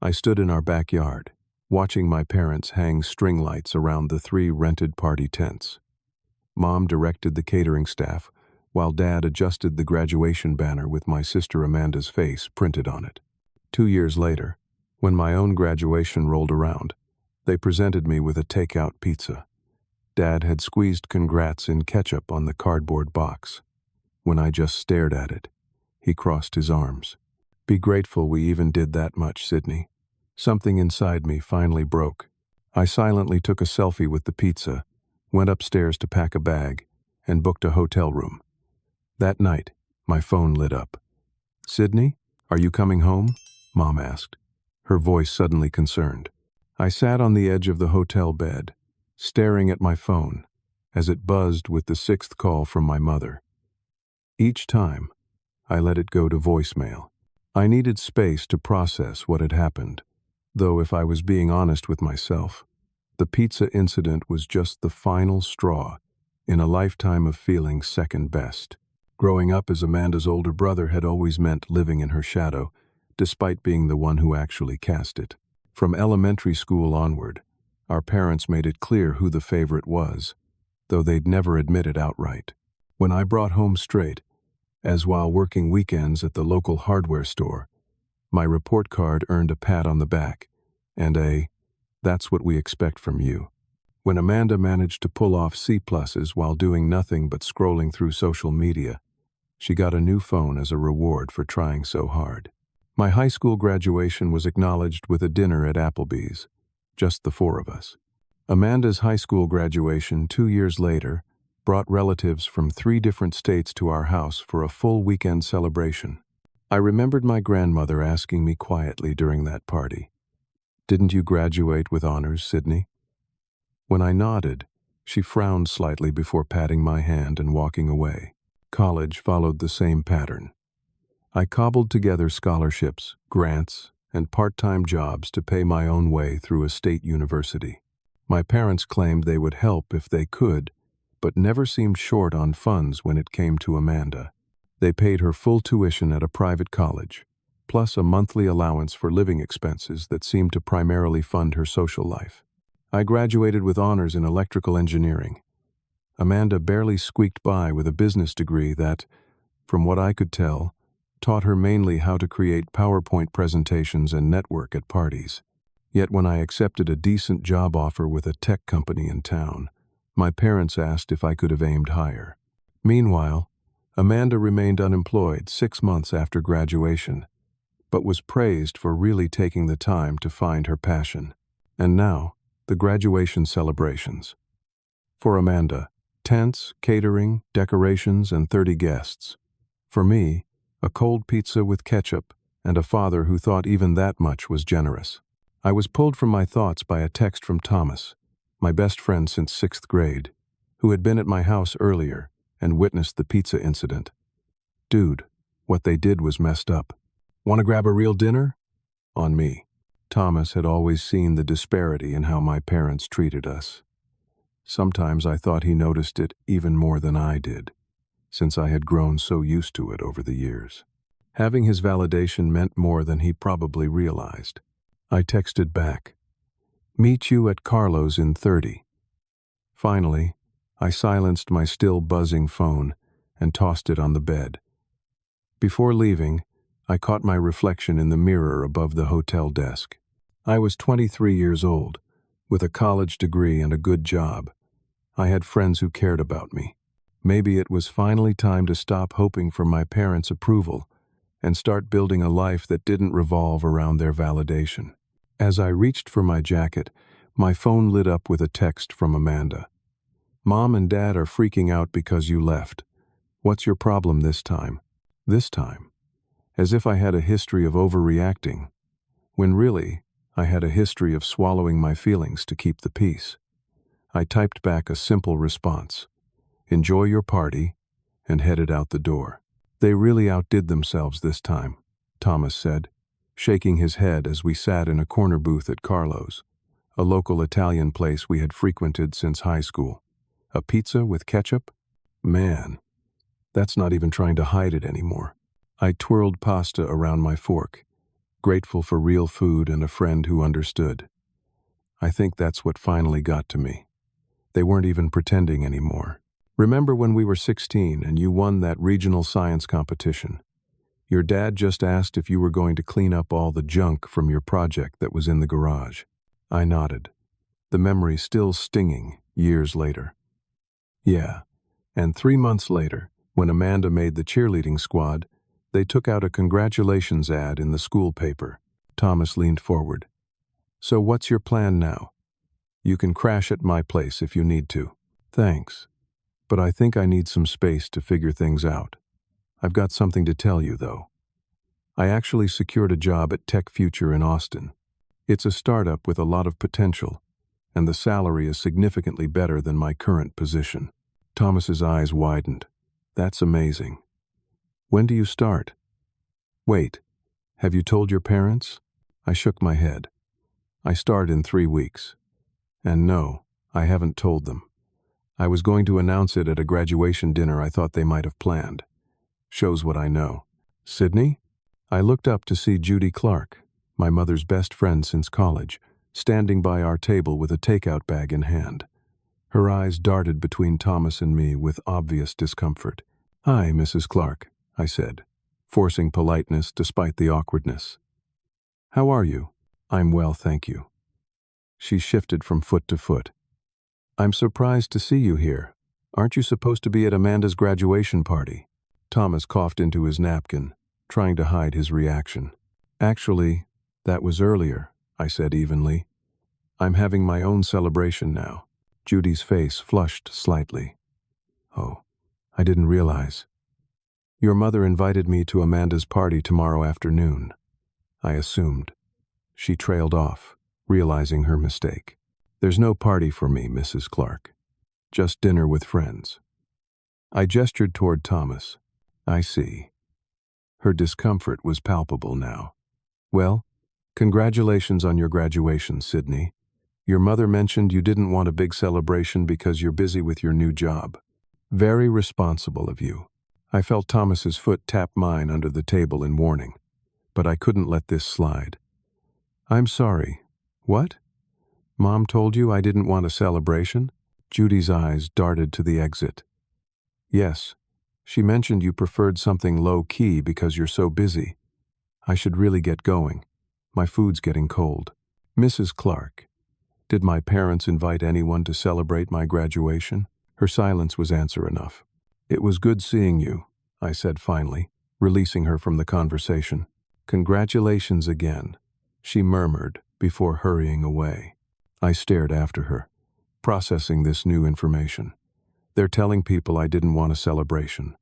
I stood in our backyard, watching my parents hang string lights around the 3 rented party tents. Mom directed the catering staff, while Dad adjusted the graduation banner with my sister Amanda's face printed on it. 2 years later, when my own graduation rolled around, they presented me with a takeout pizza. Dad had squeezed congrats in ketchup on the cardboard box. When I just stared at it, he crossed his arms. "Be grateful we even did that much, Sydney." Something inside me finally broke. I silently took a selfie with the pizza, went upstairs to pack a bag, and booked a hotel room. That night, my phone lit up. "Sydney, are you coming home?" Mom asked, her voice suddenly concerned. I sat on the edge of the hotel bed, staring at my phone as it buzzed with the 6th call from my mother. Each time, I let it go to voicemail. I needed space to process what had happened, though if I was being honest with myself, the pizza incident was just the final straw in a lifetime of feeling second best. Growing up as Amanda's older brother had always meant living in her shadow, despite being the one who actually cast it. From elementary school onward, our parents made it clear who the favorite was, though they'd never admit it outright. When I brought home straight, as while working weekends at the local hardware store, my report card earned a pat on the back and a, "That's what we expect from you." When Amanda managed to pull off C+s while doing nothing but scrolling through social media, she got a new phone as a reward for trying so hard. My high school graduation was acknowledged with a dinner at Applebee's, just the 4 of us. Amanda's high school graduation 2 years later brought relatives from 3 different states to our house for a full weekend celebration. I remembered my grandmother asking me quietly during that party, "Didn't you graduate with honors, Sydney?" When I nodded, she frowned slightly before patting my hand and walking away. College followed the same pattern. I cobbled together scholarships, grants, and part-time jobs to pay my own way through a state university. My parents claimed they would help if they could, but never seemed short on funds when it came to Amanda. They paid her full tuition at a private college, plus a monthly allowance for living expenses that seemed to primarily fund her social life. I graduated with honors in electrical engineering. Amanda barely squeaked by with a business degree that, from what I could tell, taught her mainly how to create PowerPoint presentations and network at parties. Yet when I accepted a decent job offer with a tech company in town, my parents asked if I could have aimed higher. Meanwhile, Amanda remained unemployed 6 months after graduation, but was praised for really taking the time to find her passion. And now, the graduation celebrations. For Amanda, tents, catering, decorations, and 30 guests. For me, a cold pizza with ketchup and a father who thought even that much was generous. I was pulled from my thoughts by a text from Thomas, my best friend since 6th grade, who had been at my house earlier and witnessed the pizza incident. "Dude, what they did was messed up. Want to grab a real dinner?" On me. Thomas had always seen the disparity in how my parents treated us. Sometimes I thought he noticed it even more than I did, since I had grown so used to it over the years. Having his validation meant more than he probably realized. I texted back, "Meet you at Carlo's in 30. Finally, I silenced my still buzzing phone and tossed it on the bed. Before leaving, I caught my reflection in the mirror above the hotel desk. I was 23 years old, with a college degree and a good job. I had friends who cared about me. Maybe it was finally time to stop hoping for my parents' approval and start building a life that didn't revolve around their validation. As I reached for my jacket, my phone lit up with a text from Amanda. "Mom and Dad are freaking out because you left. What's your problem this time?" This time, as if I had a history of overreacting, when really, I had a history of swallowing my feelings to keep the peace. I typed back a simple response, "Enjoy your party," and headed out the door. "They really outdid themselves this time," Thomas said, shaking his head as we sat in a corner booth at Carlo's, a local Italian place we had frequented since high school. "A pizza with ketchup? Man, that's not even trying to hide it anymore." I twirled pasta around my fork, grateful for real food and a friend who understood. I think that's what finally got to me. They weren't even pretending anymore. Remember when we were 16 and you won that regional science competition? Your dad just asked if you were going to clean up all the junk from your project that was in the garage. I nodded, the memory still stinging years later. Yeah, and 3 months later, when Amanda made the cheerleading squad, they took out a congratulations ad in the school paper. Thomas leaned forward. So what's your plan now? You can crash at my place if you need to. Thanks. But I think I need some space to figure things out. I've got something to tell you, though. I actually secured a job at Tech Future in Austin. It's a startup with a lot of potential, and the salary is significantly better than my current position. Thomas's eyes widened. That's amazing. When do you start? Wait, have you told your parents? I shook my head. I start in 3 weeks. And no, I haven't told them. I was going to announce it at a graduation dinner I thought they might have planned. Shows what I know. Sydney? I looked up to see Judy Clark, my mother's best friend since college, standing by our table with a takeout bag in hand. Her eyes darted between Thomas and me with obvious discomfort. Hi, Mrs. Clark, I said, forcing politeness despite the awkwardness. How are you? I'm well, thank you. She shifted from foot to foot. I'm surprised to see you here. Aren't you supposed to be at Amanda's graduation party? Thomas coughed into his napkin, trying to hide his reaction. Actually, that was earlier, I said evenly. I'm having my own celebration now. Judy's face flushed slightly. Oh, I didn't realize. Your mother invited me to Amanda's party tomorrow afternoon. I assumed. She trailed off, realizing her mistake. There's no party for me, Mrs. Clark. Just dinner with friends. I gestured toward Thomas. I see. Her discomfort was palpable now. Well, congratulations on your graduation, Sydney. Your mother mentioned you didn't want a big celebration because you're busy with your new job. Very responsible of you. I felt Thomas's foot tap mine under the table in warning, but I couldn't let this slide. I'm sorry. What? Mom told you I didn't want a celebration? Judy's eyes darted to the exit. Yes, she mentioned you preferred something low-key because you're so busy. I should really get going. My food's getting cold. Mrs. Clark, did my parents invite anyone to celebrate my graduation? Her silence was answer enough. It was good seeing you, I said finally, releasing her from the conversation. Congratulations again, she murmured before hurrying away. I stared after her, processing this new information. They're telling people I didn't want a celebration.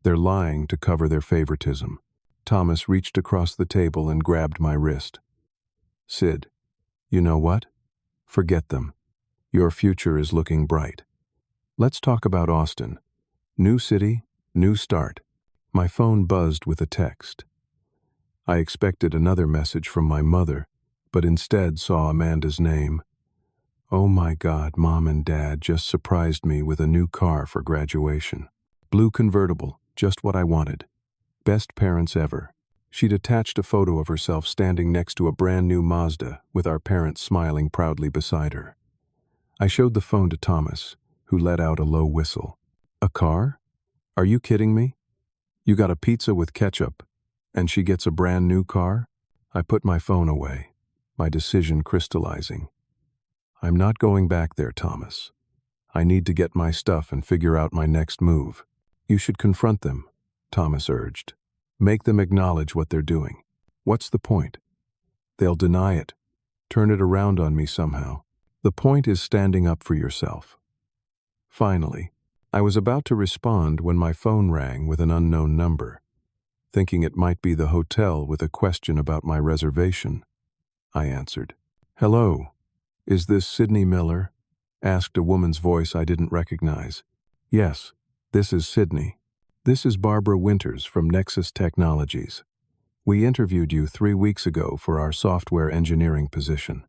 They're lying to cover their favoritism. Thomas reached across the table and grabbed my wrist. Sid, you know what? Forget them. Your future is looking bright. Let's talk about Austin. New city, new start. My phone buzzed with a text. I expected another message from my mother, but instead saw Amanda's name. Oh my God, Mom and Dad just surprised me with a new car for graduation. Blue convertible, just what I wanted. Best parents ever. She'd attached a photo of herself standing next to a brand new Mazda with our parents smiling proudly beside her. I showed the phone to Thomas, who let out a low whistle. A car? Are you kidding me? You got a pizza with ketchup, and she gets a brand new car? I put my phone away, my decision crystallizing. I'm not going back there, Thomas. I need to get my stuff and figure out my next move. You should confront them, Thomas urged. Make them acknowledge what they're doing. What's the point? They'll deny it, turn it around on me somehow. The point is standing up for yourself. Finally, I was about to respond when my phone rang with an unknown number. Thinking it might be the hotel with a question about my reservation, I answered. Hello, is this Sydney Miller? Asked a woman's voice I didn't recognize. Yes, this is Sydney. This is Barbara Winters from Nexus Technologies. We interviewed you 3 weeks ago for our software engineering position.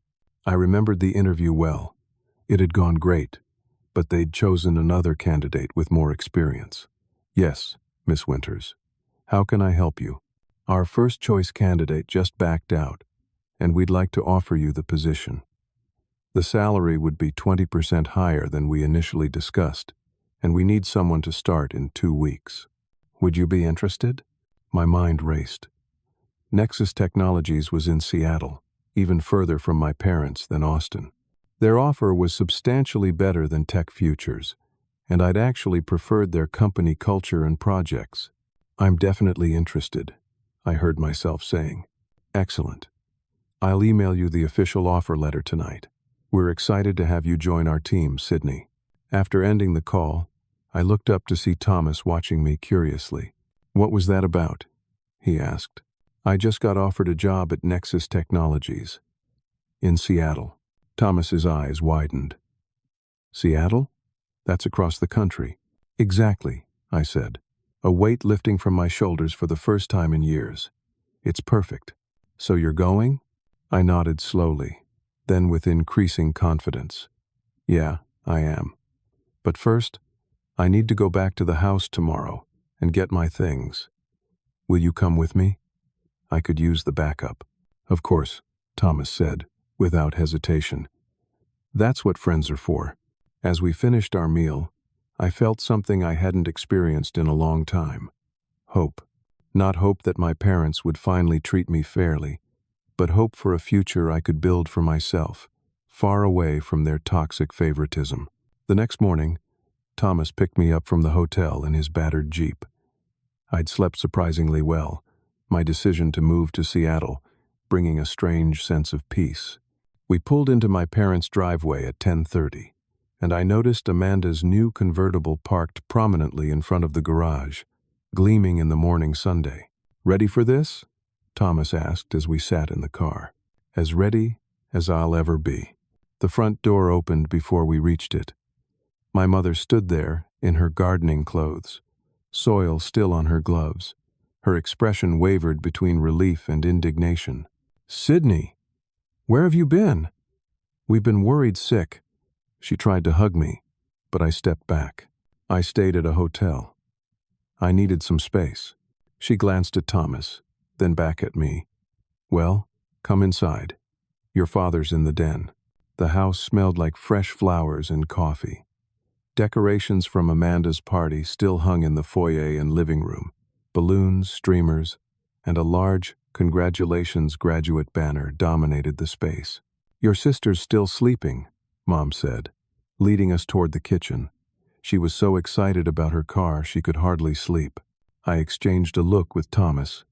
I remembered the interview well. It had gone great, but they'd chosen another candidate with more experience. Yes, Miss Winters. How can I help you? Our first choice candidate just backed out, and we'd like to offer you the position. The salary would be 20% higher than we initially discussed, and we need someone to start in 2 weeks. Would you be interested? My mind raced. Nexus Technologies was in Seattle, even further from my parents than Austin. Their offer was substantially better than Tech Futures, and I'd actually preferred their company culture and projects. I'm definitely interested, I heard myself saying. Excellent. I'll email you the official offer letter tonight. We're excited to have you join our team, Sydney. After ending the call, I looked up to see Thomas watching me curiously. What was that about? He asked. I just got offered a job at Nexus Technologies. In Seattle. Thomas's eyes widened. Seattle? That's across the country. Exactly, I said, a weight lifting from my shoulders for the first time in years. It's perfect. So you're going? I nodded slowly, then with increasing confidence. Yeah, I am. But first, I need to go back to the house tomorrow and get my things. Will you come with me? I could use the backup. Of course, Thomas said, without hesitation. That's what friends are for. As we finished our meal, I felt something I hadn't experienced in a long time. Hope. Not hope that my parents would finally treat me fairly, but hope for a future I could build for myself, far away from their toxic favoritism. The next morning, Thomas picked me up from the hotel in his battered Jeep. I'd slept surprisingly well, my decision to move to Seattle bringing a strange sense of peace. We pulled into my parents' driveway at 10:30, and I noticed Amanda's new convertible parked prominently in front of the garage, gleaming in the morning Sunday. Ready for this? Thomas asked as we sat in the car. As ready as I'll ever be. The front door opened before we reached it. My mother stood there in her gardening clothes, soil still on her gloves. Her expression wavered between relief and indignation. Sydney, where have you been? We've been worried sick. She tried to hug me, but I stepped back. I stayed at a hotel. I needed some space. She glanced at Thomas, then back at me. Well, come inside. Your father's in the den. The house smelled like fresh flowers and coffee. Decorations from Amanda's party still hung in the foyer and living room. Balloons, streamers, and a large "Congratulations Graduate" banner dominated the space. Your sister's still sleeping, Mom said, leading us toward the kitchen. She was so excited about her car she could hardly sleep. I exchanged a look with Thomas,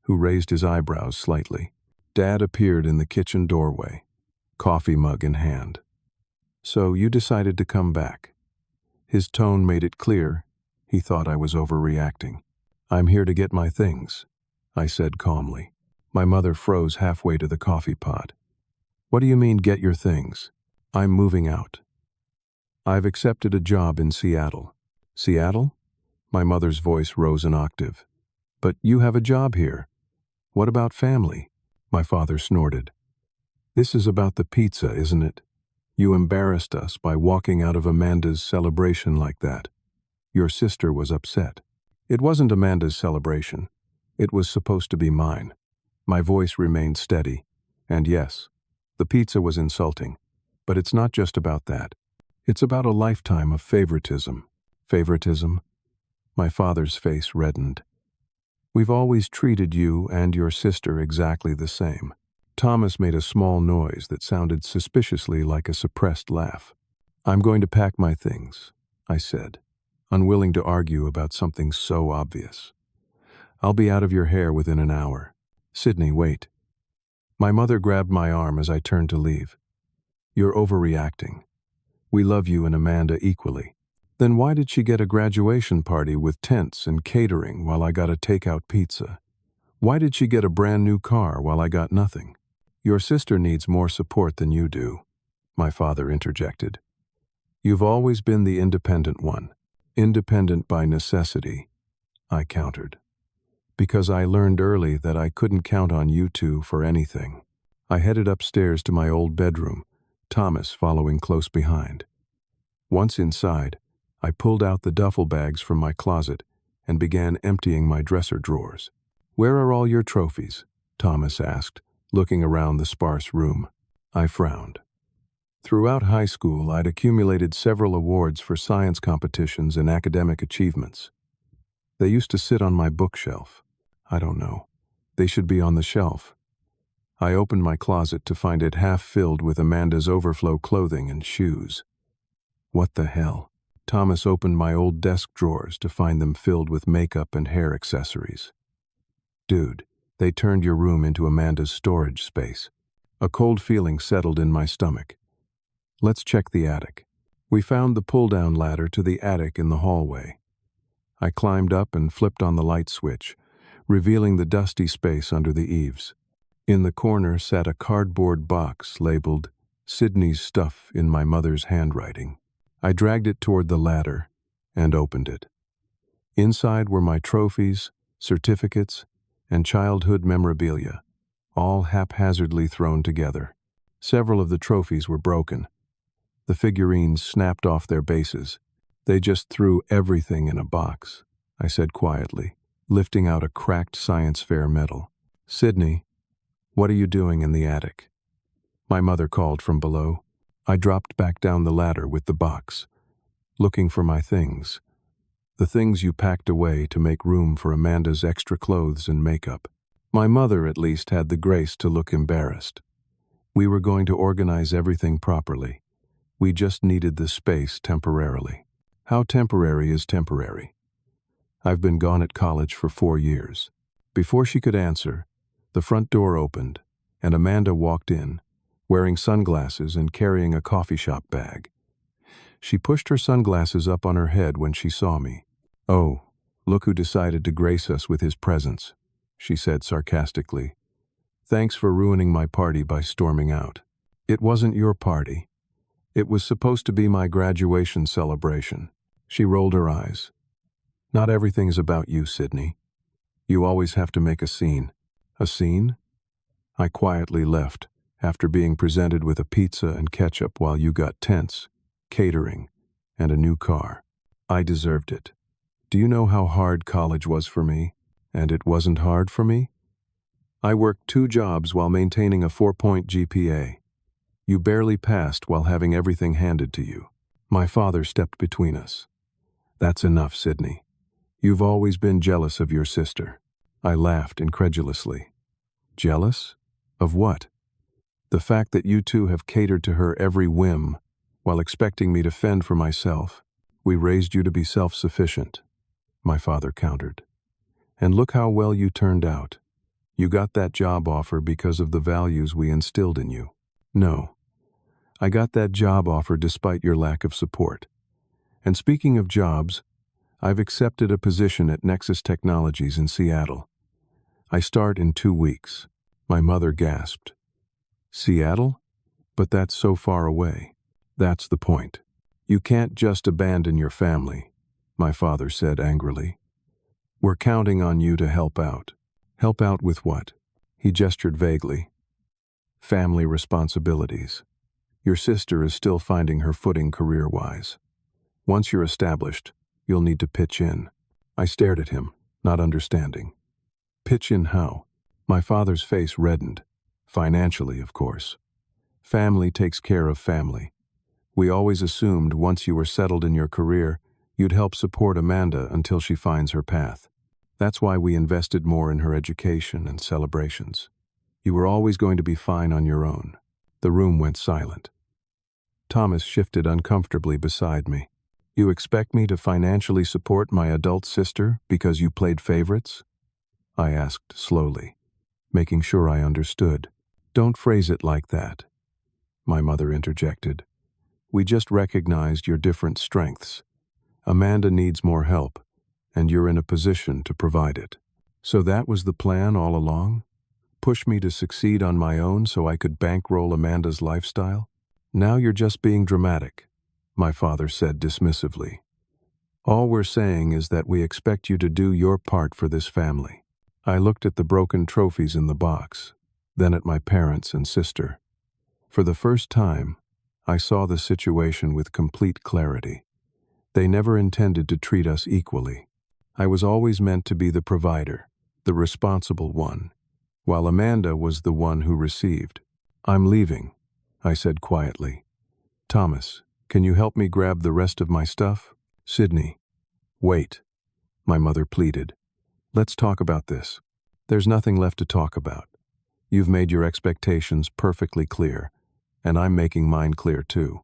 who raised his eyebrows slightly. Dad appeared in the kitchen doorway, coffee mug in hand. So you decided to come back. His tone made it clear he thought I was overreacting. I'm here to get my things, I said calmly. My mother froze halfway to the coffee pot. What do you mean, get your things? I'm moving out. I've accepted a job in Seattle. Seattle? My mother's voice rose an octave. But you have a job here. What about family? My father snorted. This is about the pizza, isn't it? You embarrassed us by walking out of Amanda's celebration like that. Your sister was upset. It wasn't Amanda's celebration. It was supposed to be mine. My voice remained steady. And yes, the pizza was insulting. But it's not just about that. It's about a lifetime of favoritism. Favoritism? My father's face reddened. We've always treated you and your sister exactly the same. Thomas made a small noise that sounded suspiciously like a suppressed laugh. I'm going to pack my things, I said, unwilling to argue about something so obvious. I'll be out of your hair within an hour. Sydney, wait. My mother grabbed my arm as I turned to leave. You're overreacting. We love you and Amanda equally. Then why did she get a graduation party with tents and catering while I got a takeout pizza? Why did she get a brand new car while I got nothing? Your sister needs more support than you do, my father interjected. You've always been the independent one. Independent by necessity, I countered. Because I learned early that I couldn't count on you two for anything. I headed upstairs to my old bedroom, Thomas following close behind. Once inside, I pulled out the duffel bags from my closet and began emptying my dresser drawers. "Where are all your trophies?" Thomas asked, looking around the sparse room. I frowned. Throughout high school, I'd accumulated several awards for science competitions and academic achievements. They used to sit on my bookshelf. I don't know. They should be on the shelf. I opened my closet to find it half filled with Amanda's overflow clothing and shoes. What the hell? Thomas opened my old desk drawers to find them filled with makeup and hair accessories. Dude, they turned your room into Amanda's storage space. A cold feeling settled in my stomach. Let's check the attic. We found the pull-down ladder to the attic in the hallway. I climbed up and flipped on the light switch, revealing the dusty space under the eaves. In the corner sat a cardboard box labeled "Sydney's Stuff" in my mother's handwriting. I dragged it toward the ladder and opened it. Inside were my trophies, certificates, and childhood memorabilia, all haphazardly thrown together. Several of the trophies were broken. The figurines snapped off their bases. "They just threw everything in a box," I said quietly, lifting out a cracked science fair medal. "Sydney, what are you doing in the attic?" My mother called from below. I dropped back down the ladder with the box, looking for my things. The things you packed away to make room for Amanda's extra clothes and makeup. My mother at least had the grace to look embarrassed. We were going to organize everything properly. We just needed the space temporarily. How temporary is temporary? I've been gone at college for 4 years. Before she could answer, the front door opened, and Amanda walked in, wearing sunglasses and carrying a coffee shop bag. She pushed her sunglasses up on her head when she saw me. "Oh, look who decided to grace us with his presence," she said sarcastically. "Thanks for ruining my party by storming out." "It wasn't your party. It was supposed to be my graduation celebration." She rolled her eyes. "Not everything's about you, Sydney. You always have to make a scene." "A scene?" I quietly left, after being presented with a pizza and ketchup while you got tents, catering, and a new car. I deserved it. Do you know how hard college was for me? And it wasn't hard for me? I worked 2 jobs while maintaining a 4-point GPA. You barely passed while having everything handed to you. My father stepped between us. "That's enough, Sydney. You've always been jealous of your sister." I laughed incredulously. "Jealous? Of what?" "The fact that you two have catered to her every whim, while expecting me to fend for myself. We raised you to be self-sufficient," my father countered. "And look how well you turned out. You got that job offer because of the values we instilled in you." "No. I got that job offer despite your lack of support. And speaking of jobs, I've accepted a position at Nexus Technologies in Seattle. I start in 2 weeks." My mother gasped. "Seattle? But that's so far away." "That's the point. You can't just abandon your family," my father said angrily. "We're counting on you to help out." "Help out with what?" He gestured vaguely. "Family responsibilities. Your sister is still finding her footing career-wise. Once you're established, you'll need to pitch in." I stared at him, not understanding. "Pitch in how?" My father's face reddened. "Financially, of course. Family takes care of family. We always assumed once you were settled in your career, you'd help support Amanda until she finds her path. That's why we invested more in her education and celebrations. You were always going to be fine on your own." The room went silent. Thomas shifted uncomfortably beside me. "You expect me to financially support my adult sister because you played favorites?" I asked slowly, making sure I understood. "Don't phrase it like that," my mother interjected. "We just recognized your different strengths. Amanda needs more help, and you're in a position to provide it." "So that was the plan all along? Push me to succeed on my own so I could bankroll Amanda's lifestyle?" "Now you're just being dramatic," my father said dismissively. "All we're saying is that we expect you to do your part for this family." I looked at the broken trophies in the box, then at my parents and sister. For the first time, I saw the situation with complete clarity. They never intended to treat us equally. I was always meant to be the provider, the responsible one, while Amanda was the one who received. "I'm leaving," I said quietly. "Thomas, can you help me grab the rest of my stuff?" "Sydney, wait," my mother pleaded. "Let's talk about this. There's nothing left to talk about. You've made your expectations perfectly clear, and I'm making mine clear too.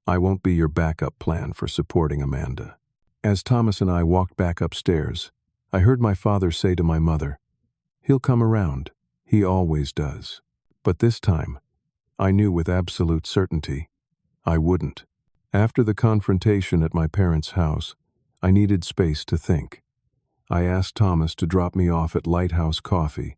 I won't be your backup plan for supporting Amanda." As Thomas and I walked back upstairs, I heard my father say to my mother, "He'll come around. He always does." But this time, I knew with absolute certainty, I wouldn't. After the confrontation at my parents' house, I needed space to think. I asked Thomas to drop me off at Lighthouse Coffee,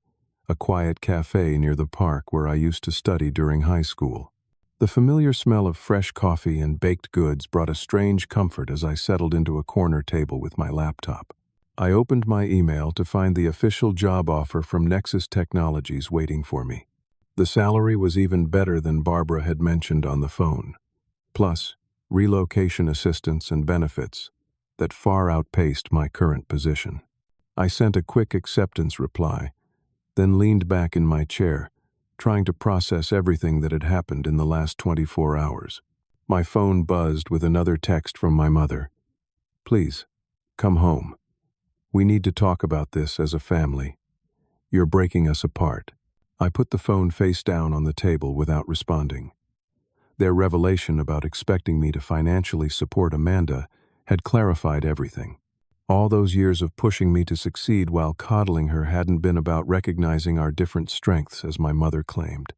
a quiet cafe near the park where I used to study during high school. The familiar smell of fresh coffee and baked goods brought a strange comfort as I settled into a corner table with my laptop. I opened my email to find the official job offer from Nexus Technologies waiting for me. The salary was even better than Barbara had mentioned on the phone, plus relocation assistance and benefits that far outpaced my current position. I sent a quick acceptance reply, then leaned back in my chair, trying to process everything that had happened in the last 24 hours. My phone buzzed with another text from my mother. "Please, come home. We need to talk about this as a family. You're breaking us apart." I put the phone face down on the table without responding. Their revelation about expecting me to financially support Amanda had clarified everything. All those years of pushing me to succeed while coddling her hadn't been about recognizing our different strengths, as my mother claimed.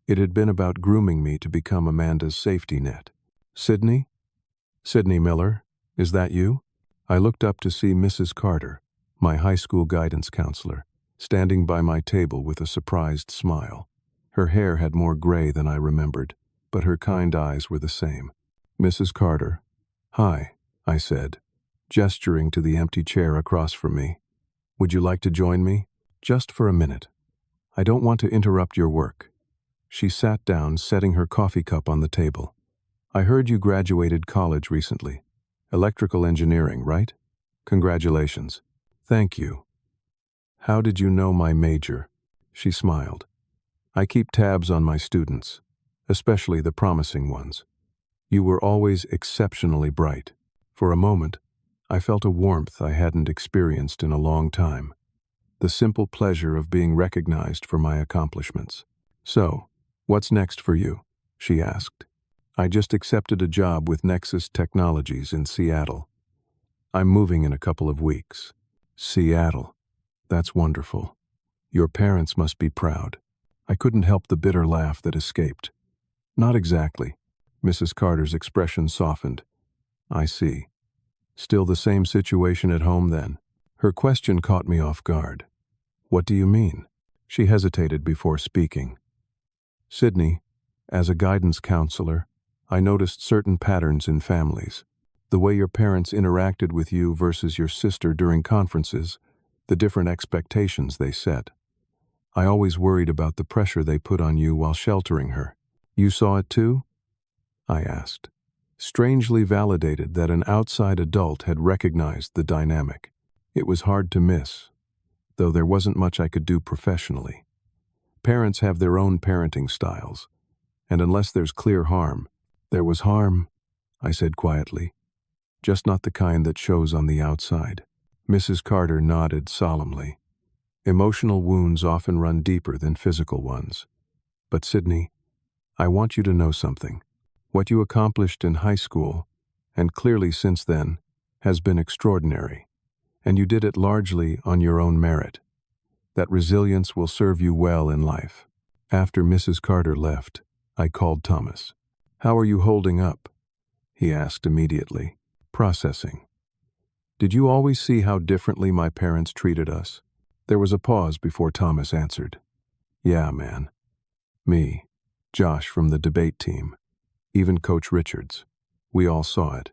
It had been about grooming me to become Amanda's safety net. "Sydney? Sydney Miller, is that you?" I looked up to see Mrs. Carter, my high school guidance counselor, standing by my table with a surprised smile. Her hair had more gray than I remembered, but her kind eyes were the same. "Mrs. Carter." "Hi," I said, gesturing to the empty chair across from me. "Would you like to join me? Just for a minute. I don't want to interrupt your work." She sat down, setting her coffee cup on the table. "I heard you graduated college recently. Electrical engineering, right? Congratulations." "Thank you." "How did you know my major?" She smiled. "I keep tabs on my students, especially the promising ones. You were always exceptionally bright." For a moment, I felt a warmth I hadn't experienced in a long time. The simple pleasure of being recognized for my accomplishments. "So, what's next for you?" she asked. "I just accepted a job with Nexus Technologies in Seattle. I'm moving in a couple of weeks." "Seattle. That's wonderful. Your parents must be proud." I couldn't help the bitter laugh that escaped. "Not exactly." Mrs. Carter's expression softened. "I see. Still the same situation at home then?" Her question caught me off guard. "What do you mean?" She hesitated before speaking. "Sydney, as a guidance counselor, I noticed certain patterns in families. The way your parents interacted with you versus your sister during conferences, the different expectations they set. I always worried about the pressure they put on you while sheltering her." "You saw it too?" I asked, strangely validated that an outside adult had recognized the dynamic. It was hard to miss, though there wasn't much I could do professionally. Parents have their own parenting styles, and unless there's clear harm, "There was harm," I said quietly, "just not the kind that shows on the outside." Mrs. Carter nodded solemnly. "Emotional wounds often run deeper than physical ones. But Sydney, I want you to know something. What you accomplished in high school, and clearly since then, has been extraordinary, and you did it largely on your own merit. That resilience will serve you well in life." After Mrs. Carter left, I called Thomas. "How are you holding up?" he asked immediately. "Processing." "Did you always see how differently my parents treated us?" There was a pause before Thomas answered. "Yeah, man. Me, Josh from the debate team, even Coach Richards. We all saw it.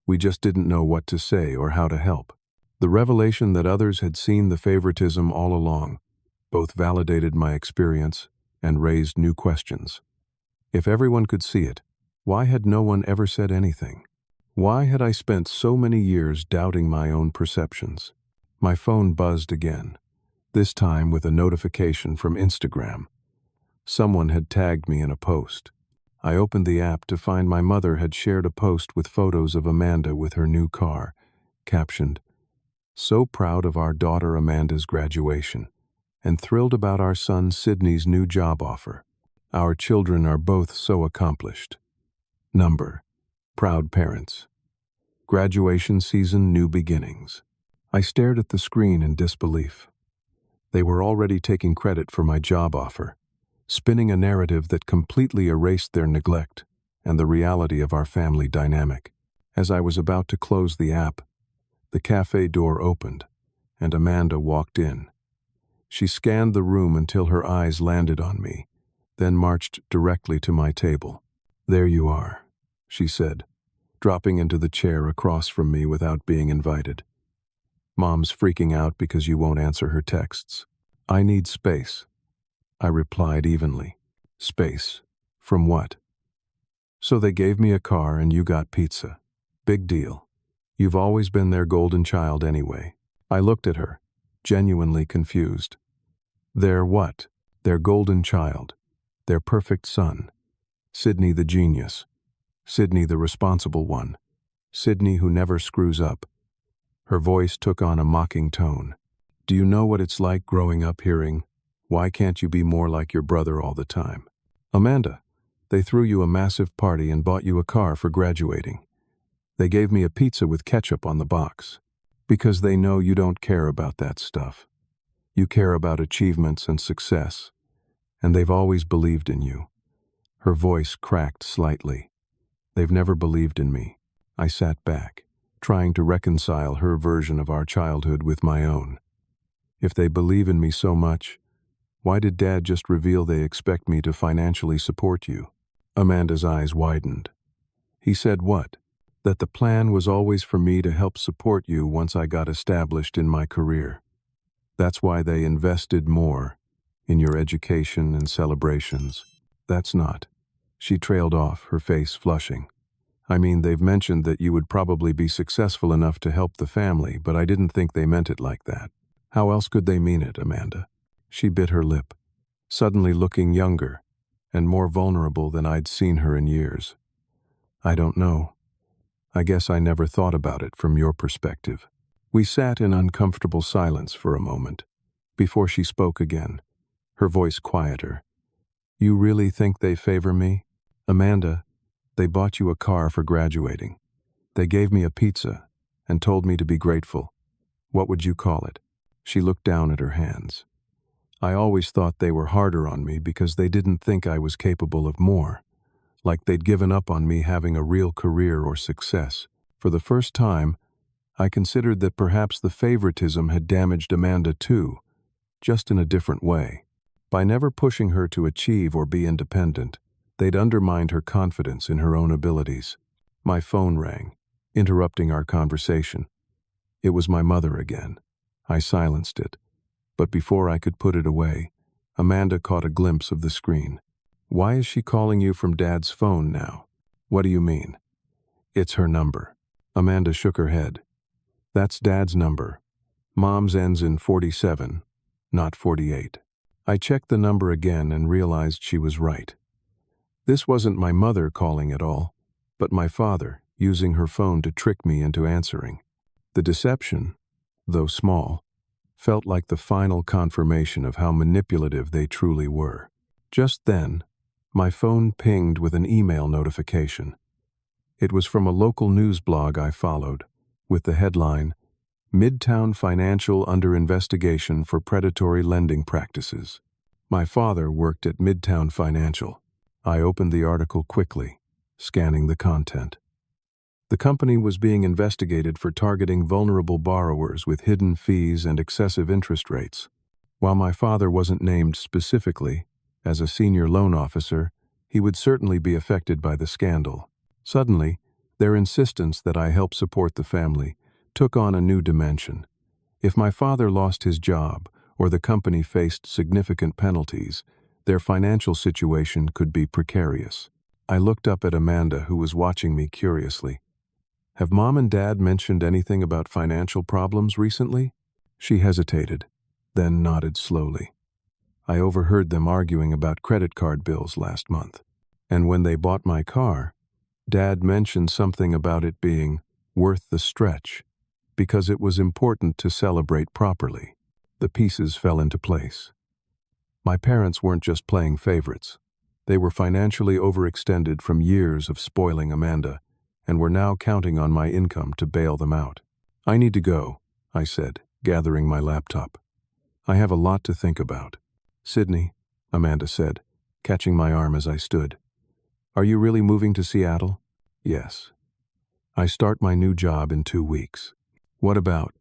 We just didn't know what to say or how to help." The revelation that others had seen the favoritism all along both validated my experience and raised new questions. If everyone could see it, why had no one ever said anything? Why had I spent so many years doubting my own perceptions? My phone buzzed again, this time with a notification from Instagram. Someone had tagged me in a post. I opened the app to find my mother had shared a post with photos of Amanda with her new car, captioned, "So proud of our daughter Amanda's graduation, and thrilled about our son Sydney's new job offer. Our children are both so accomplished. Number, proud parents. Graduation season, new beginnings." I stared at the screen in disbelief. They were already taking credit for my job offer, spinning a narrative that completely erased their neglect and the reality of our family dynamic. As I was about to close the app, the cafe door opened, and Amanda walked in. She scanned the room until her eyes landed on me, then marched directly to my table. "There you are," she said, dropping into the chair across from me without being invited. "Mom's freaking out because you won't answer her texts." "I need space," I replied evenly. "Space? From what?" "So they gave me a car and you got pizza. Big deal. You've always been their golden child anyway." I looked at her, genuinely confused. Their what? Their golden child. Their perfect son. Sydney the genius. Sydney the responsible one. Sydney who never screws up. Her voice took on a mocking tone. "Do you know what it's like growing up hearing, 'Why can't you be more like your brother all the time?' Amanda, they threw you a massive party and bought you a car for graduating. They gave me a pizza with ketchup on the box. Because they know you don't care about that stuff. You care about achievements and success, and they've always believed in you." Her voice cracked slightly. "They've never believed in me." I sat back, trying to reconcile her version of our childhood with my own. If they believe in me so much, why did Dad just reveal they expect me to financially support you? Amanda's eyes widened. "He said what? That the plan was always for me to help support you once I got established in my career. That's why they invested more in your education and celebrations." "That's not." She trailed off, her face flushing. "I mean, they've mentioned that you would probably be successful enough to help the family, but I didn't think they meant it like that." "How else could they mean it, Amanda?" She bit her lip, suddenly looking younger and more vulnerable than I'd seen her in years. "I don't know. I guess I never thought about it from your perspective." We sat in uncomfortable silence for a moment, before she spoke again, her voice quieter. "You really think they favor me? Amanda, they bought you a car for graduating. They gave me a pizza and told me to be grateful. What would you call it?" She looked down at her hands. "I always thought they were harder on me because they didn't think I was capable of more. Like they'd given up on me having a real career or success. For the first time, I considered that perhaps the favoritism had damaged Amanda too, just in a different way. By never pushing her to achieve or be independent, they'd undermined her confidence in her own abilities." My phone rang, interrupting our conversation. It was my mother again. I silenced it, but before I could put it away, Amanda caught a glimpse of the screen. "Why is she calling you from Dad's phone now?" "What do you mean?" "It's her number." Amanda shook her head. "That's Dad's number. Mom's ends in 47, not 48. I checked the number again and realized she was right. This wasn't my mother calling at all, but my father using her phone to trick me into answering. The deception, though small, felt like the final confirmation of how manipulative they truly were. Just then, my phone pinged with an email notification. It was from a local news blog I followed, with the headline, "Midtown Financial under investigation for predatory lending practices." My father worked at Midtown Financial. I opened the article quickly, scanning the content. The company was being investigated for targeting vulnerable borrowers with hidden fees and excessive interest rates. While my father wasn't named specifically, as a senior loan officer, he would certainly be affected by the scandal. Suddenly, their insistence that I help support the family took on a new dimension. If my father lost his job or the company faced significant penalties, their financial situation could be precarious. I looked up at Amanda, who was watching me curiously. "Have Mom and Dad mentioned anything about financial problems recently?" She hesitated, then nodded slowly. I overheard them arguing about credit card bills last month. And when they bought my car, Dad mentioned something about it being worth the stretch, because it was important to celebrate properly. The pieces fell into place. My parents weren't just playing favorites. They were financially overextended from years of spoiling Amanda, and were now counting on my income to bail them out. "I need to go," I said, gathering my laptop. "I have a lot to think about." "Sydney," Amanda said, catching my arm as I stood. "Are you really moving to Seattle?" "Yes. I start my new job in 2 weeks." What about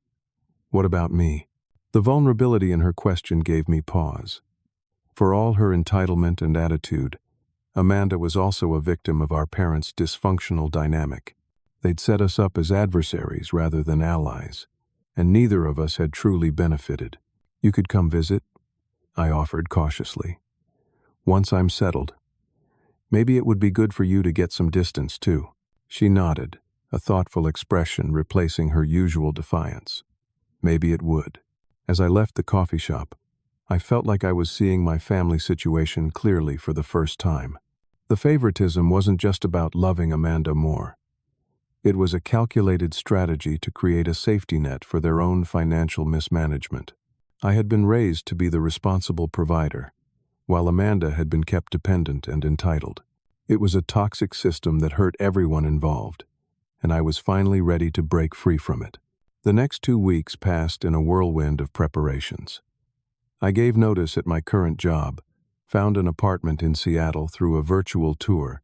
me?" The vulnerability in her question gave me pause. For all her entitlement and attitude, Amanda was also a victim of our parents' dysfunctional dynamic. They'd set us up as adversaries rather than allies, and neither of us had truly benefited. "You could come visit," I offered cautiously. "Once I'm settled. Maybe it would be good for you to get some distance, too." She nodded, a thoughtful expression replacing her usual defiance. Maybe it would. As I left the coffee shop, I felt like I was seeing my family situation clearly for the first time. The favoritism wasn't just about loving Amanda more. It was a calculated strategy to create a safety net for their own financial mismanagement. I had been raised to be the responsible provider, while Amanda had been kept dependent and entitled. It was a toxic system that hurt everyone involved, and I was finally ready to break free from it. The next 2 weeks passed in a whirlwind of preparations. I gave notice at my current job, found an apartment in Seattle through a virtual tour,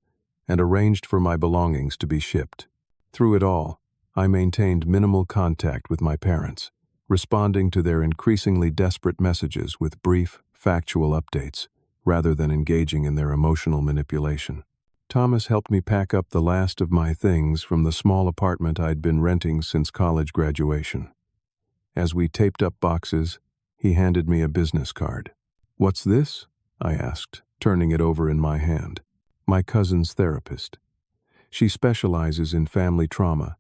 and arranged for my belongings to be shipped. Through it all, I maintained minimal contact with my parents, responding to their increasingly desperate messages with brief, factual updates, rather than engaging in their emotional manipulation. Thomas helped me pack up the last of my things from the small apartment I'd been renting since college graduation. As we taped up boxes, he handed me a business card. "What's this?" I asked, turning it over in my hand. "My cousin's therapist. She specializes in family trauma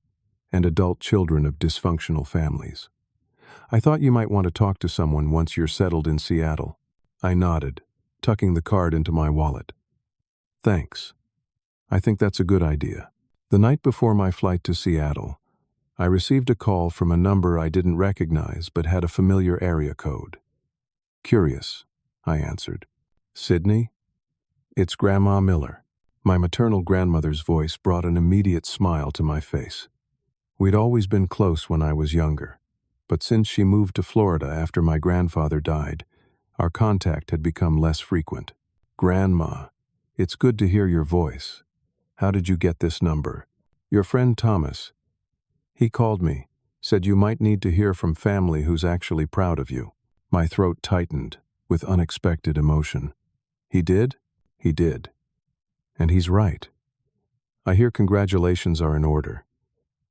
and adult children of dysfunctional families. I thought you might want to talk to someone once you're settled in Seattle." I nodded, tucking the card into my wallet. "Thanks. I think that's a good idea." The night before my flight to Seattle, I received a call from a number I didn't recognize but had a familiar area code. "Curious," I answered. "Sydney? It's Grandma Miller." My maternal grandmother's voice brought an immediate smile to my face. We'd always been close when I was younger, but since she moved to Florida after my grandfather died, our contact had become less frequent. "Grandma, it's good to hear your voice. How did you get this number?" "Your friend Thomas. He called me, said you might need to hear from family who's actually proud of you." My throat tightened with unexpected emotion. "He did?" "He did. And he's right. I hear congratulations are in order.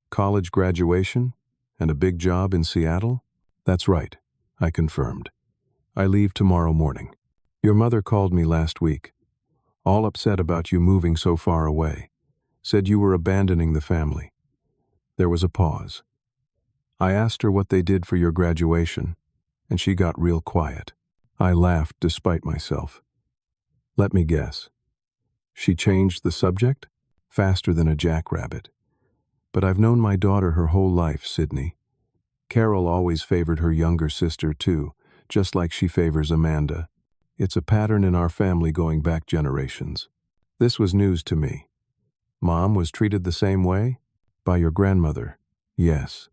College graduation? And a big job in Seattle?" "That's right," I confirmed. "I leave tomorrow morning. Your mother called me last week, all upset about you moving so far away. Said you were abandoning the family." There was a pause. I asked her what they did for your graduation, and she got real quiet. I laughed despite myself. "Let me guess. She changed the subject? Faster than a jackrabbit. But I've known my daughter her whole life, Sydney. Carol always favored her younger sister too, just like she favors Amanda. It's a pattern in our family going back generations." This was news to me. "Mom was treated the same way?" "By your grandmother, yes.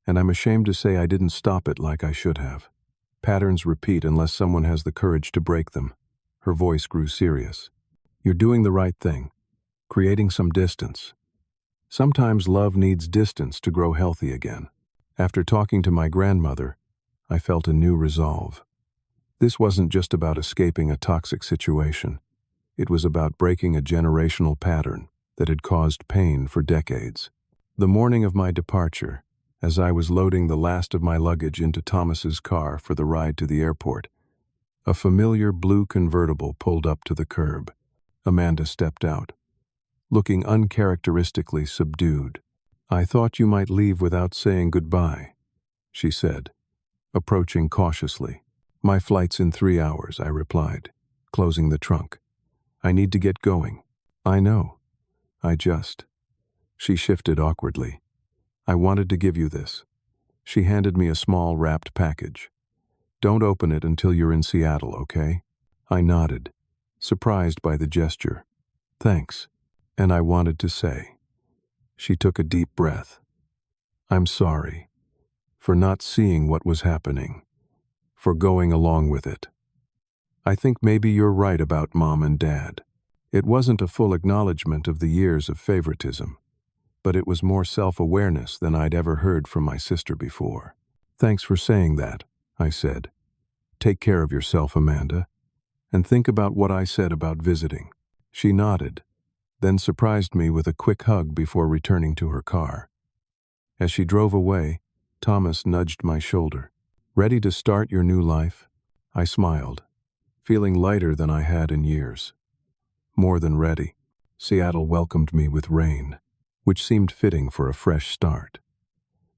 And I'm ashamed to say I didn't stop it like I should have. Patterns repeat unless someone has the courage to break them." Her voice grew serious. "You're doing the right thing, creating some distance. Sometimes love needs distance to grow healthy again." After talking to my grandmother, I felt a new resolve. This wasn't just about escaping a toxic situation. It was about breaking a generational pattern that had caused pain for decades. The morning of my departure, as I was loading the last of my luggage into Thomas's car for the ride to the airport, a familiar blue convertible pulled up to the curb. Amanda stepped out, looking uncharacteristically subdued. "I thought you might leave without saying goodbye," she said. approaching cautiously. "My flight's in 3 hours," I replied, closing the trunk. "I need to get going." "I know. I just—" She shifted awkwardly. "I wanted to give you this." She handed me a small wrapped package. "Don't open it until you're in Seattle, okay?" I nodded, surprised by the gesture. "Thanks." And I wanted to say. She took a deep breath. "I'm sorry for not seeing what was happening, for going along with it. I think maybe you're right about Mom and Dad." It wasn't a full acknowledgement of the years of favoritism, but it was more self-awareness than I'd ever heard from my sister before. "Thanks for saying that," I said. "Take care of yourself, Amanda, and think about what I said about visiting." She nodded, then surprised me with a quick hug before returning to her car. As she drove away, Thomas nudged my shoulder. "Ready to start your new life?" I smiled, feeling lighter than I had in years. More than ready. Seattle welcomed me with rain, which seemed fitting for a fresh start.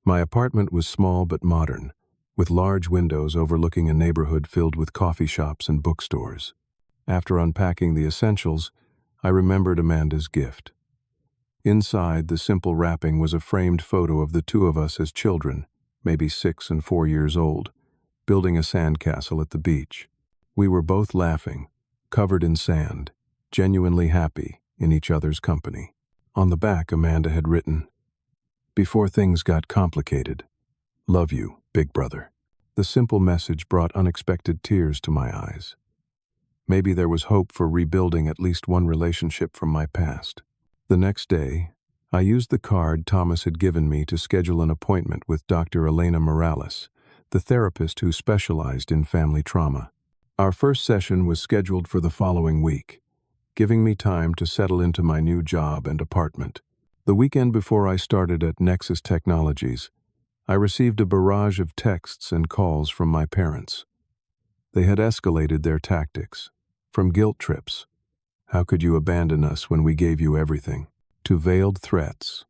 My apartment was small but modern, with large windows overlooking a neighborhood filled with coffee shops and bookstores. After unpacking the essentials, I remembered Amanda's gift. Inside, the simple wrapping was a framed photo of the two of us as children, maybe 6 and 4 years old, building a sandcastle at the beach. We were both laughing, covered in sand, genuinely happy in each other's company. On the back, Amanda had written, "Before things got complicated, love you, big brother." The simple message brought unexpected tears to my eyes. Maybe there was hope for rebuilding at least one relationship from my past. The next day, I used the card Thomas had given me to schedule an appointment with Dr. Elena Morales, the therapist who specialized in family trauma. Our first session was scheduled for the following week, giving me time to settle into my new job and apartment. The weekend before I started at Nexus Technologies, I received a barrage of texts and calls from my parents. They had escalated their tactics, from guilt trips, "How could you abandon us when we gave you everything?" to veiled threats,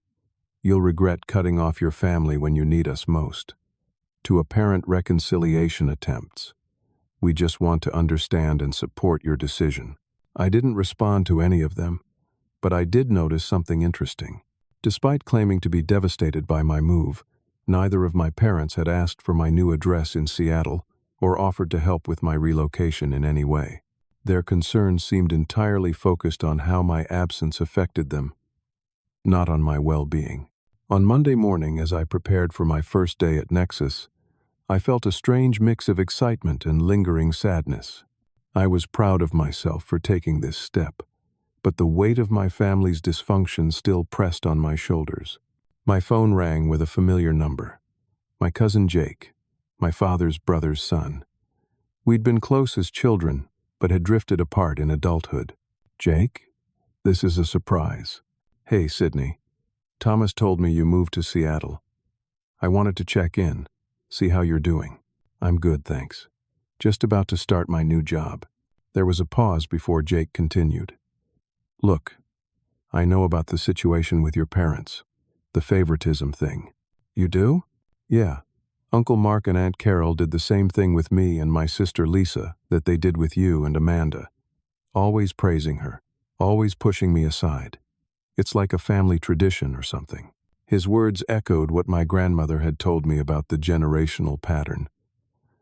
"You'll regret cutting off your family when you need us most," to apparent reconciliation attempts, "We just want to understand and support your decision." I didn't respond to any of them, but I did notice something interesting. Despite claiming to be devastated by my move, neither of my parents had asked for my new address in Seattle or offered to help with my relocation in any way. Their concerns seemed entirely focused on how my absence affected them, not on my well-being. On Monday morning, as I prepared for my first day at Nexus, I felt a strange mix of excitement and lingering sadness. I was proud of myself for taking this step, but the weight of my family's dysfunction still pressed on my shoulders. My phone rang with a familiar number. My cousin Jake, my father's brother's son. We'd been close as children, but had drifted apart in adulthood. "Jake? This is a surprise." "Hey, Sydney. Thomas told me you moved to Seattle. I wanted to check in, see how you're doing." "I'm good, thanks. Just about to start my new job." There was a pause before Jake continued. "Look, I know about the situation with your parents, the favoritism thing." "You do?" "Yeah. Uncle Mark and Aunt Carol did the same thing with me and my sister Lisa that they did with you and Amanda. Always praising her, always pushing me aside. It's like a family tradition or something." His words echoed what my grandmother had told me about the generational pattern.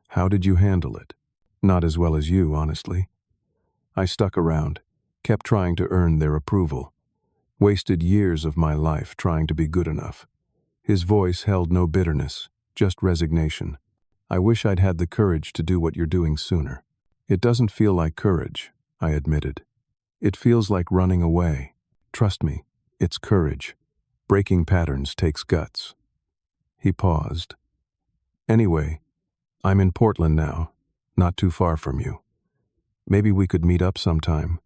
"How did you handle it?" "Not as well as you, honestly. I stuck around, kept trying to earn their approval. Wasted years of my life trying to be good enough." His voice held no bitterness, just resignation. "I wish I'd had the courage to do what you're doing sooner." "It doesn't feel like courage," I admitted. "It feels like running away. Trust me, it's courage. Breaking patterns takes guts." He paused. "Anyway, I'm in Portland now, not too far from you. Maybe we could meet up sometime.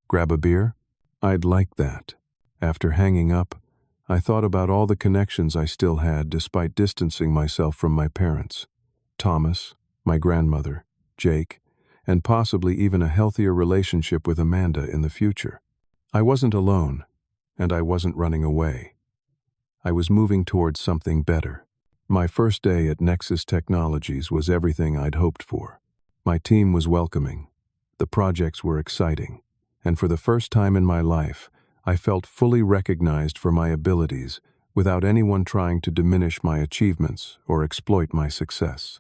Grab a beer?" "I'd like that." After hanging up, I thought about all the connections I still had despite distancing myself from my parents. Thomas, my grandmother, Jake, and possibly even a healthier relationship with Amanda in the future. I wasn't alone, and I wasn't running away. I was moving towards something better. My first day at Nexus Technologies was everything I'd hoped for. My team was welcoming. The projects were exciting. And for the first time in my life, I felt fully recognized for my abilities without anyone trying to diminish my achievements or exploit my success.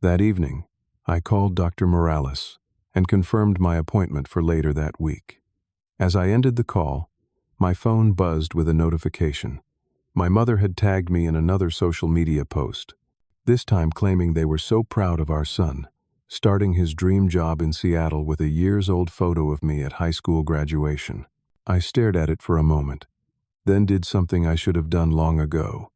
That evening, I called Dr. Morales and confirmed my appointment for later that week. As I ended the call, my phone buzzed with a notification. My mother had tagged me in another social media post, this time claiming they were so proud of our son, starting his dream job in Seattle with a years-old photo of me at high school graduation. I stared at it for a moment, then did something I should have done long ago.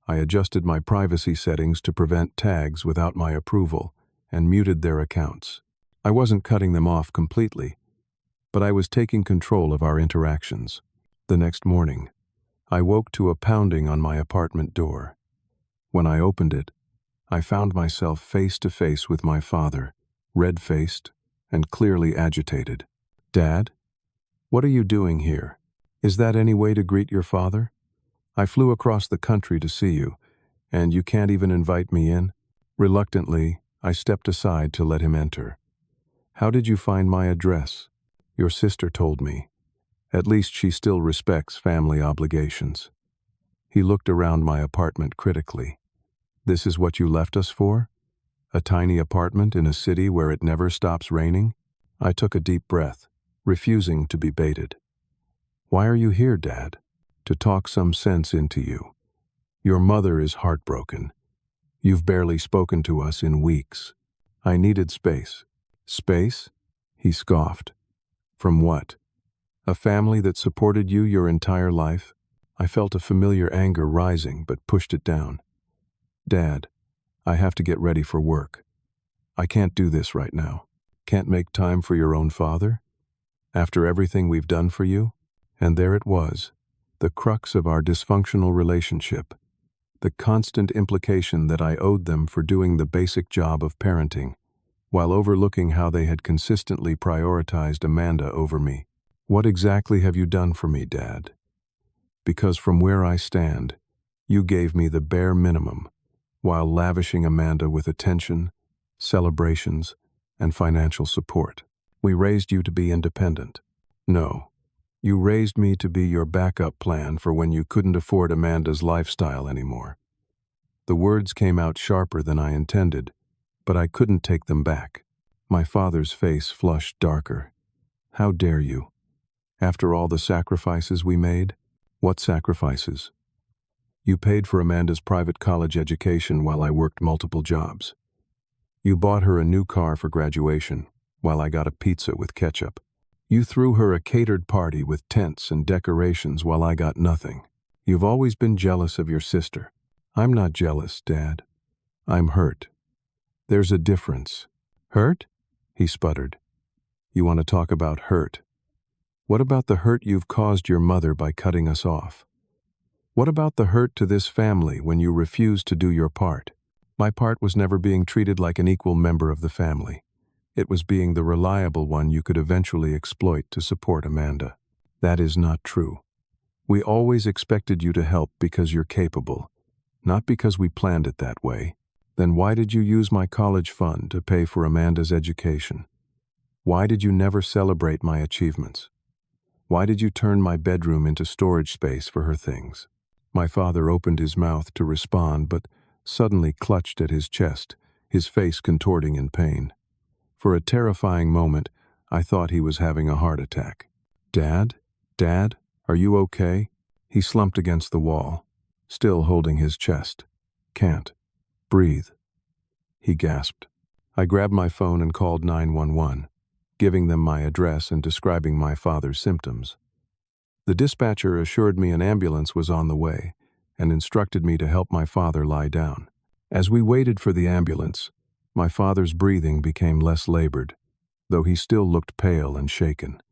I adjusted my privacy settings to prevent tags without my approval and muted their accounts. I wasn't cutting them off completely, but I was taking control of our interactions. The next morning, I woke to a pounding on my apartment door. When I opened it, I found myself face to face with my father, red-faced and clearly agitated. "Dad? What are you doing here? Is that any way to greet your father? I flew across the country to see you, and you can't even invite me in?" Reluctantly, I stepped aside to let him enter. "How did you find my address?" "Your sister told me. At least she still respects family obligations." He looked around my apartment critically. "This is what you left us for? A tiny apartment in a city where it never stops raining?" I took a deep breath, refusing to be baited. "Why are you here, Dad?" "To talk some sense into you. Your mother is heartbroken. You've barely spoken to us in weeks." I needed space. "Space?" He scoffed. "From what? A family that supported you your entire life?" I felt a familiar anger rising, but pushed it down. "Dad, I have to get ready for work. I can't do this right now." "Can't make time for your own father? After everything we've done for you?" And there it was, the crux of our dysfunctional relationship, the constant implication that I owed them for doing the basic job of parenting, while overlooking how they had consistently prioritized Amanda over me. "What exactly have you done for me, Dad? Because from where I stand, you gave me the bare minimum, while lavishing Amanda with attention, celebrations, and financial support. We raised you to be independent. No, you raised me to be your backup plan for when you couldn't afford Amanda's lifestyle anymore." The words came out sharper than I intended, but I couldn't take them back. My father's face flushed darker. "How dare you? After all the sacrifices we made?" "What sacrifices?" "You paid for Amanda's private college education while I worked multiple jobs. You bought her a new car for graduation, while I got a pizza with ketchup. You threw her a catered party with tents and decorations while I got nothing. You've always been jealous of your sister." "I'm not jealous, Dad. I'm hurt. There's a difference." "Hurt?" he sputtered. "You want to talk about hurt? What about the hurt you've caused your mother by cutting us off? What about the hurt to this family when you refused to do your part?" "My part was never being treated like an equal member of the family. It was being the reliable one you could eventually exploit to support Amanda." "That is not true. We always expected you to help because you're capable, not because we planned it that way." "Then why did you use my college fund to pay for Amanda's education? Why did you never celebrate my achievements? Why did you turn my bedroom into storage space for her things?" My father opened his mouth to respond, but suddenly clutched at his chest, his face contorting in pain. For a terrifying moment, I thought he was having a heart attack. "Dad? Dad, are you okay?" He slumped against the wall, still holding his chest. "Can't breathe," he gasped. I grabbed my phone and called 911, giving them my address and describing my father's symptoms. The dispatcher assured me an ambulance was on the way and instructed me to help my father lie down. As we waited for the ambulance, my father's breathing became less labored, though he still looked pale and shaken.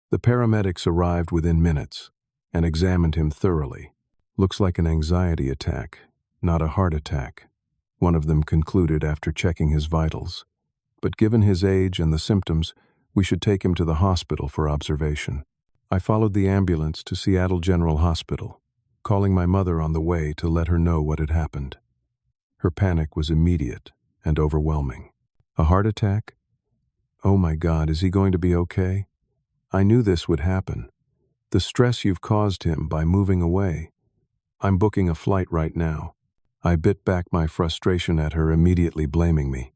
The paramedics arrived within minutes and examined him thoroughly. "Looks like an anxiety attack, not a heart attack," one of them concluded after checking his vitals. "But given his age and the symptoms, we should take him to the hospital for observation." I followed the ambulance to Seattle General Hospital, calling my mother on the way to let her know what had happened. Her panic was immediate and overwhelming. A heart attack? Oh my God, is he going to be okay? I knew this would happen. The stress you've caused him by moving away. I'm booking a flight right now. I bit back my frustration at her immediately blaming me.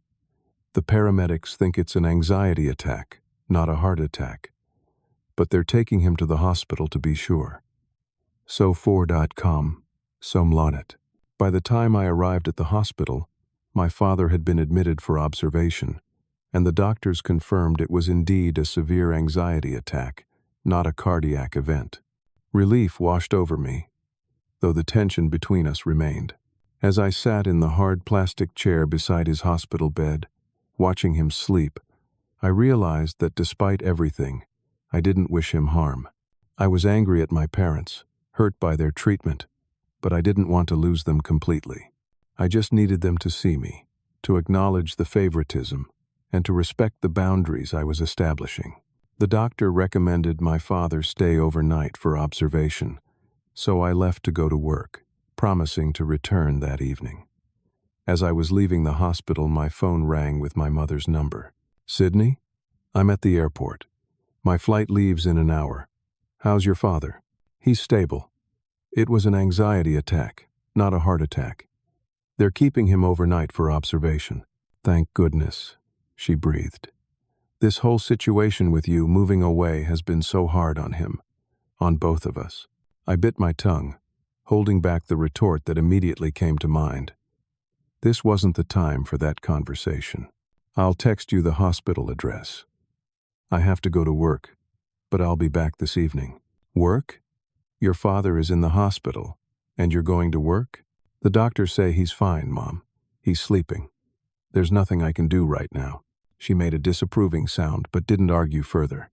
The paramedics think it's an anxiety attack, not a heart attack. But they're taking him to the hospital to be sure. So for.com, somlanet. By the time I arrived at the hospital, my father had been admitted for observation, and the doctors confirmed it was indeed a severe anxiety attack, not a cardiac event. Relief washed over me, though the tension between us remained. As I sat in the hard plastic chair beside his hospital bed, watching him sleep, I realized that despite everything, I didn't wish him harm. I was angry at my parents, hurt by their treatment, but I didn't want to lose them completely. I just needed them to see me, to acknowledge the favoritism, and to respect the boundaries I was establishing. The doctor recommended my father stay overnight for observation, so I left to go to work, promising to return that evening. As I was leaving the hospital, my phone rang with my mother's number. "Sydney? I'm at the airport. My flight leaves in an hour. How's your father?" "He's stable. It was an anxiety attack, not a heart attack. They're keeping him overnight for observation." "Thank goodness," she breathed. "This whole situation with you moving away has been so hard on him, on both of us." I bit my tongue, holding back the retort that immediately came to mind. This wasn't the time for that conversation. "I'll text you the hospital address. I have to go to work, but I'll be back this evening." "Work? Your father is in the hospital, and you're going to work?" "The doctors say he's fine, Mom. He's sleeping. There's nothing I can do right now." She made a disapproving sound, but didn't argue further.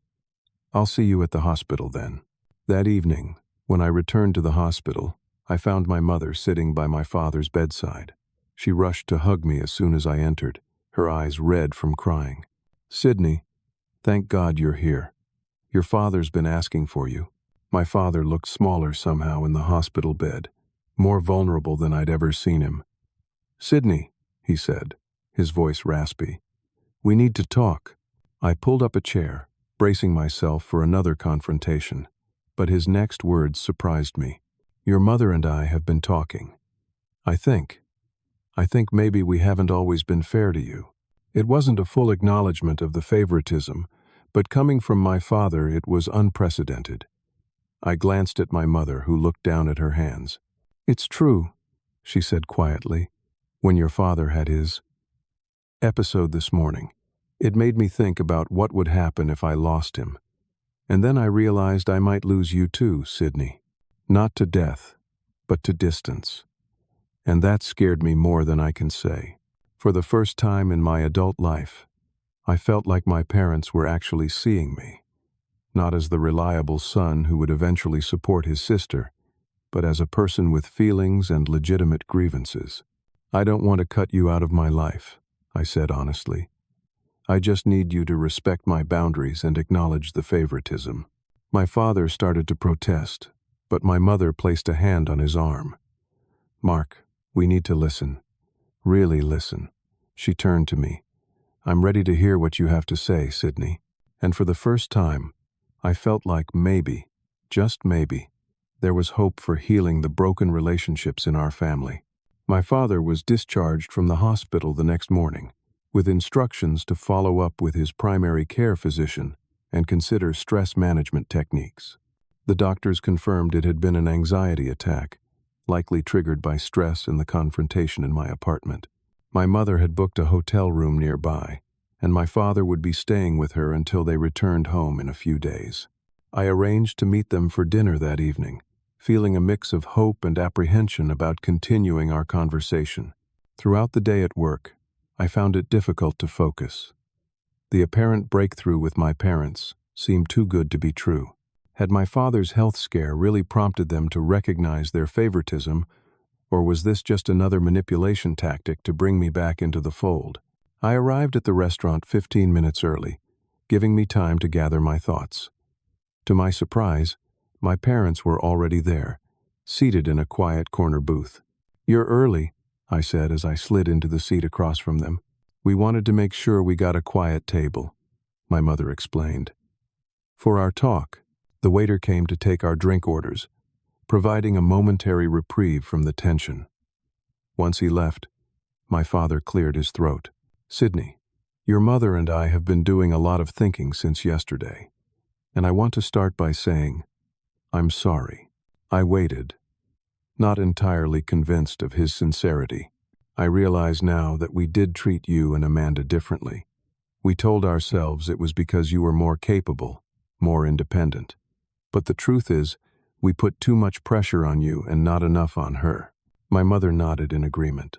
"I'll see you at the hospital then." That evening, when I returned to the hospital, I found my mother sitting by my father's bedside. She rushed to hug me as soon as I entered, her eyes red from crying. "Sydney, thank God you're here. Your father's been asking for you." My father looked smaller somehow in the hospital bed, more vulnerable than I'd ever seen him. "Sydney," he said, his voice raspy, "we need to talk." I pulled up a chair, bracing myself for another confrontation, but his next words surprised me. "Your mother and I have been talking. I think maybe we haven't always been fair to you." It wasn't a full acknowledgement of the favoritism, but coming from my father, it was unprecedented. I glanced at my mother, who looked down at her hands. "It's true," she said quietly. "When your father had his episode this morning, it made me think about what would happen if I lost him. And then I realized I might lose you too, Sydney. Not to death, but to distance. And that scared me more than I can say. For the first time in my adult life, I felt like my parents were actually seeing me, not as the reliable son who would eventually support his sister, but as a person with feelings and legitimate grievances. "I don't want to cut you out of my life," I said honestly. "I just need you to respect my boundaries and acknowledge the favoritism." My father started to protest, but my mother placed a hand on his arm. "Mark, we need to listen. Really listen." She turned to me. "I'm ready to hear what you have to say, Sydney." And for the first time, I felt like maybe, just maybe, there was hope for healing the broken relationships in our family. My father was discharged from the hospital the next morning, with instructions to follow up with his primary care physician and consider stress management techniques. The doctors confirmed it had been an anxiety attack, likely triggered by stress and the confrontation in my apartment. My mother had booked a hotel room nearby, and my father would be staying with her until they returned home in a few days. I arranged to meet them for dinner that evening, feeling a mix of hope and apprehension about continuing our conversation. Throughout the day at work, I found it difficult to focus. The apparent breakthrough with my parents seemed too good to be true. Had my father's health scare really prompted them to recognize their favoritism, or was this just another manipulation tactic to bring me back into the fold? I arrived at the restaurant 15 minutes early, giving me time to gather my thoughts. To my surprise, my parents were already there, seated in a quiet corner booth. "You're early," I said as I slid into the seat across from them. "We wanted to make sure we got a quiet table," my mother explained. For our talk, the waiter came to take our drink orders, providing a momentary reprieve from the tension. Once he left, my father cleared his throat. "Sydney, your mother and I have been doing a lot of thinking since yesterday, and I want to start by saying, I'm sorry." I waited, not entirely convinced of his sincerity. "I realize now that we did treat you and Amanda differently. We told ourselves it was because you were more capable, more independent. But the truth is, we put too much pressure on you and not enough on her." My mother nodded in agreement.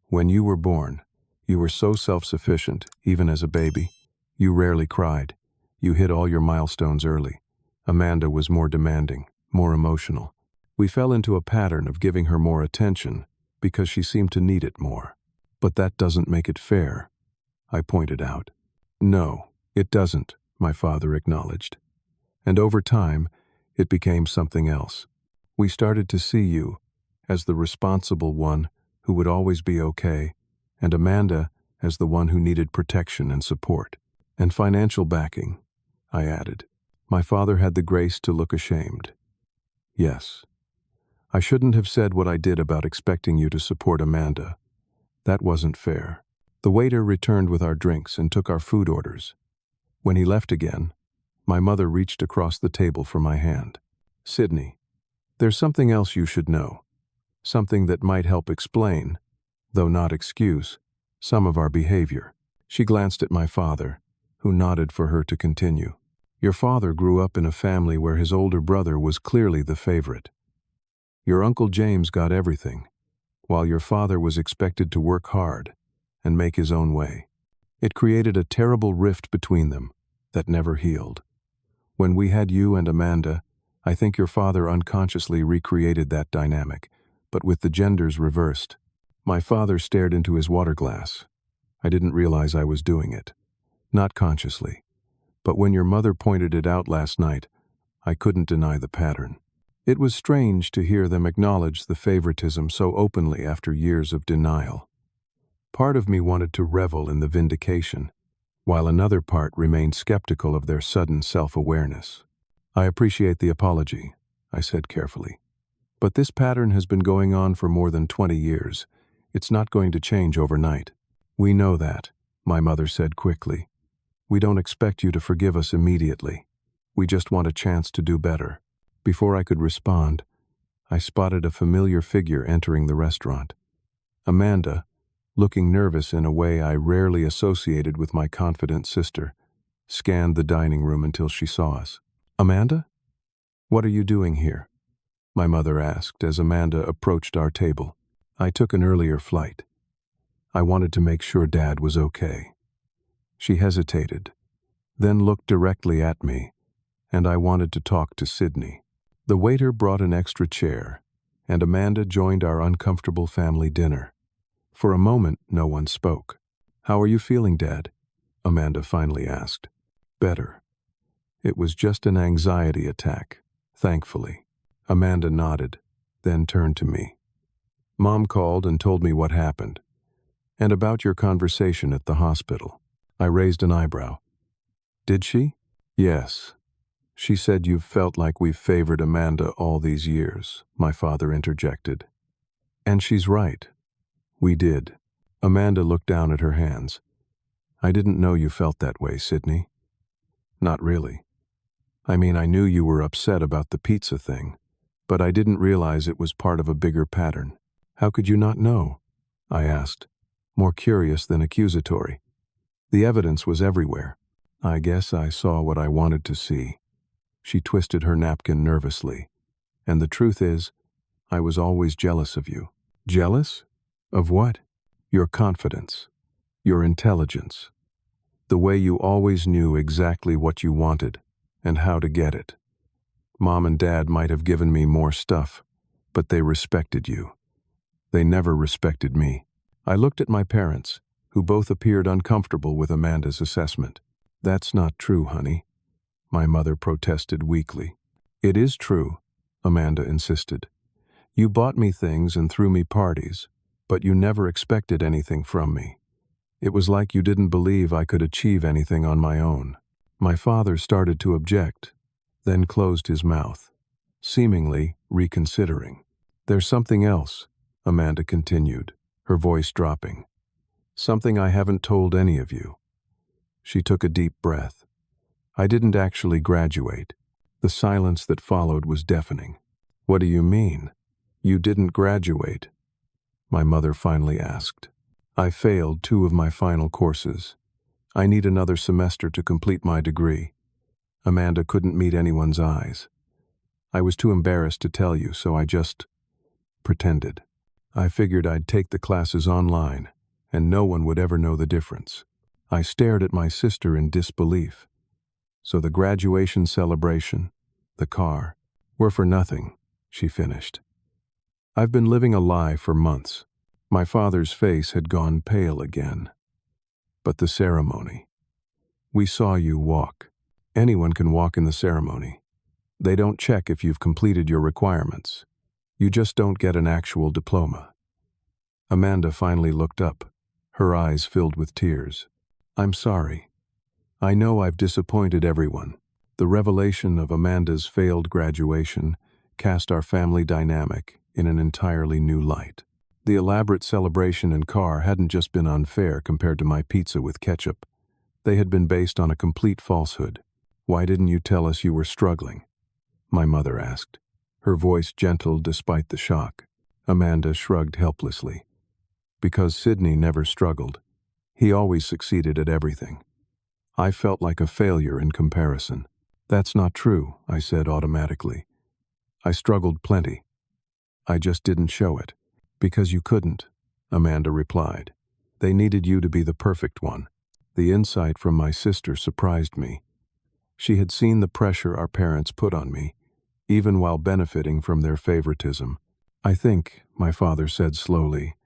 "When you were born, you were so self-sufficient, even as a baby. You rarely cried. You hit all your milestones early. Amanda was more demanding, more emotional. We fell into a pattern of giving her more attention because she seemed to need it more. But that doesn't make it fair," I pointed out. "No, it doesn't," my father acknowledged. "And over time, it became something else. We started to see you as the responsible one who would always be okay, and Amanda as the one who needed protection and support. And financial backing," I added. My father had the grace to look ashamed. "Yes. I shouldn't have said what I did about expecting you to support Amanda. That wasn't fair." The waiter returned with our drinks and took our food orders. When he left again, my mother reached across the table for my hand. "Sydney, there's something else you should know. Something that might help explain, though not excuse, some of our behavior." She glanced at my father, who nodded for her to continue. "Your father grew up in a family where his older brother was clearly the favorite. Your Uncle James got everything, while your father was expected to work hard and make his own way. It created a terrible rift between them that never healed. When we had you and Amanda, I think your father unconsciously recreated that dynamic, but with the genders reversed." My father stared into his water glass. I didn't realize I was doing it. Not consciously. But when your mother pointed it out last night, I couldn't deny the pattern. It was strange to hear them acknowledge the favoritism so openly after years of denial. Part of me wanted to revel in the vindication, while another part remained skeptical of their sudden self-awareness. "I appreciate the apology," I said carefully. "But this pattern has been going on for more than 20 years. It's not going to change overnight." "We know that," my mother said quickly. "We don't expect you to forgive us immediately. We just want a chance to do better." Before I could respond, I spotted a familiar figure entering the restaurant. Amanda, looking nervous in a way I rarely associated with my confident sister, scanned the dining room until she saw us. "Amanda? What are you doing here?" my mother asked as Amanda approached our table. "I took an earlier flight. I wanted to make sure Dad was okay." She hesitated, then looked directly at me, and I wanted to talk to Sydney. The waiter brought an extra chair, and Amanda joined our uncomfortable family dinner. For a moment, no one spoke. "How are you feeling, Dad?" Amanda finally asked. "Better. It was just an anxiety attack, thankfully." Amanda nodded, then turned to me. "Mom called and told me what happened, and about your conversation at the hospital." I raised an eyebrow. "Did she?" "Yes. She said you've felt like we've favored Amanda all these years," my father interjected. "And she's right. We did." Amanda looked down at her hands. "I didn't know you felt that way, Sydney." "Not really. I mean, I knew you were upset about the pizza thing, but I didn't realize it was part of a bigger pattern." "How could you not know?" I asked, more curious than accusatory. "The evidence was everywhere." "I guess I saw what I wanted to see." She twisted her napkin nervously. "And the truth is, I was always jealous of you." "Jealous? Of what?" "Your confidence. Your intelligence. The way you always knew exactly what you wanted and how to get it. Mom and Dad might have given me more stuff, but they respected you. They never respected me." I looked at my parents, who both appeared uncomfortable with Amanda's assessment. "That's not true, honey," my mother protested weakly. "It is true," Amanda insisted. "You bought me things and threw me parties, But you never expected anything from me. It was like you didn't believe I could achieve anything on my own." My father started to object, then closed his mouth, seemingly reconsidering. "There's something else," Amanda continued, her voice dropping. "Something I haven't told any of you." She took a deep breath. "I didn't actually graduate." The silence that followed was deafening. "What do you mean? You didn't graduate?" my mother finally asked. "I failed 2 of my final courses. I need another semester to complete my degree." Amanda couldn't meet anyone's eyes. "I was too embarrassed to tell you, so I just pretended. I figured I'd take the classes online, and no one would ever know the difference." I stared at my sister in disbelief. "So the graduation celebration, the car, were for nothing," she finished. "I've been living a lie for months." My father's face had gone pale again. "But the ceremony. We saw you walk. Anyone can walk in the ceremony. They don't check if you've completed your requirements. You just don't get an actual diploma." Amanda finally looked up, her eyes filled with tears. "I'm sorry. I know I've disappointed everyone." The revelation of Amanda's failed graduation cast our family dynamic in an entirely new light. The elaborate celebration and car hadn't just been unfair compared to my pizza with ketchup. They had been based on a complete falsehood. "Why didn't you tell us you were struggling?" my mother asked, her voice gentle despite the shock. Amanda shrugged helplessly. "Because Sydney never struggled. He always succeeded at everything. I felt like a failure in comparison." "That's not true," I said automatically. "I struggled plenty. I just didn't show it." "Because you couldn't," Amanda replied. "They needed you to be the perfect one." The insight from my sister surprised me. She had seen the pressure our parents put on me, even while benefiting from their favoritism. "I think," my father said slowly,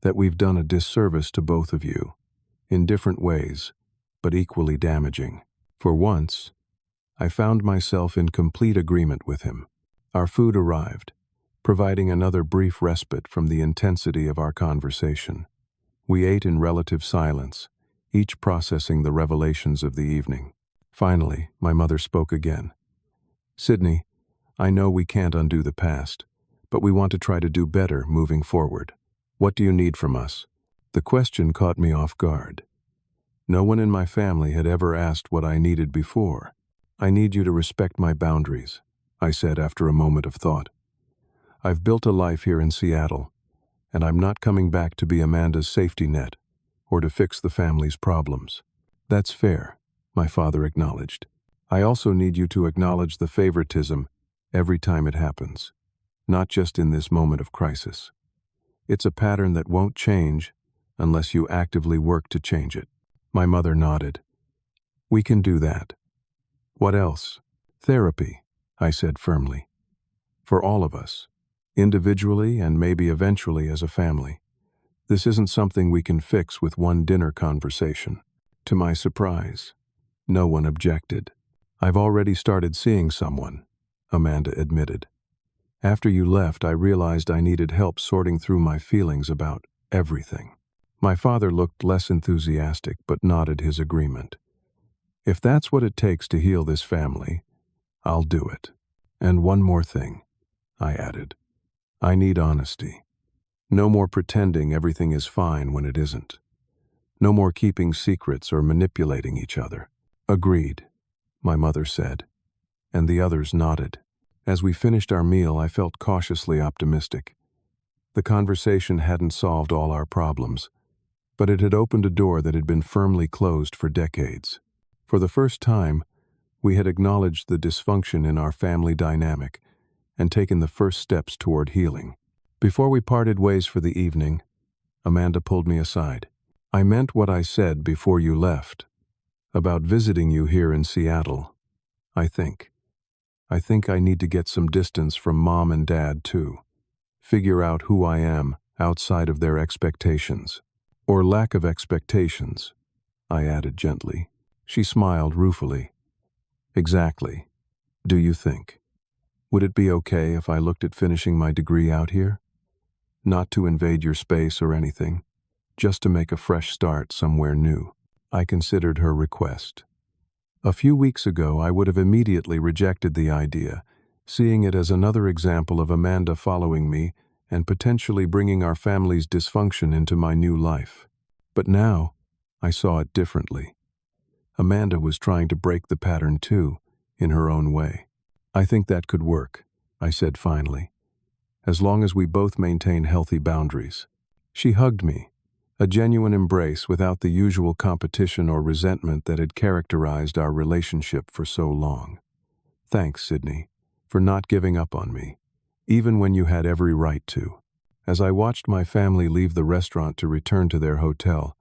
"that we've done a disservice to both of you, in different ways, but equally damaging." For once, I found myself in complete agreement with him. Our food arrived, providing another brief respite from the intensity of our conversation. We ate in relative silence, each processing the revelations of the evening. Finally, my mother spoke again. "Sydney, I know we can't undo the past, but we want to try to do better moving forward. What do you need from us?" The question caught me off guard. No one in my family had ever asked what I needed before. "I need you to respect my boundaries," I said after a moment of thought. "I've built a life here in Seattle, and I'm not coming back to be Amanda's safety net or to fix the family's problems." "That's fair," my father acknowledged. "I also need you to acknowledge the favoritism every time it happens, not just in this moment of crisis. It's a pattern that won't change unless you actively work to change it." My mother nodded. "We can do that." "What else?" "Therapy," I said firmly. "For all of us. Individually and maybe eventually as a family. This isn't something we can fix with one dinner conversation." To my surprise, no one objected. "I've already started seeing someone," Amanda admitted. "After you left, I realized I needed help sorting through my feelings about everything." My father looked less enthusiastic but nodded his agreement. "If that's what it takes to heal this family, I'll do it. And one more thing," I added. "I need honesty. No more pretending everything is fine when it isn't. No more keeping secrets or manipulating each other." "Agreed," my mother said, and the others nodded. As we finished our meal, I felt cautiously optimistic. The conversation hadn't solved all our problems, but it had opened a door that had been firmly closed for decades. For the first time, we had acknowledged the dysfunction in our family dynamic and taken the first steps toward healing. Before we parted ways for the evening, Amanda pulled me aside. "I meant what I said before you left, about visiting you here in Seattle. I think I need to get some distance from Mom and Dad too. Figure out who I am outside of their expectations. Or lack of expectations," I added gently. She smiled ruefully. "Exactly. Do you think? Would it be okay if I looked at finishing my degree out here?" Not to invade your space or anything, just to make a fresh start somewhere new. I considered her request. A few weeks ago, I would have immediately rejected the idea, seeing it as another example of Amanda following me and potentially bringing our family's dysfunction into my new life. But now, I saw it differently. Amanda was trying to break the pattern too, in her own way. I think that could work, I said finally, as long as we both maintain healthy boundaries. She hugged me, a genuine embrace without the usual competition or resentment that had characterized our relationship for so long. Thanks, Sydney, for not giving up on me, even when you had every right to. As I watched my family leave the restaurant to return to their hotel,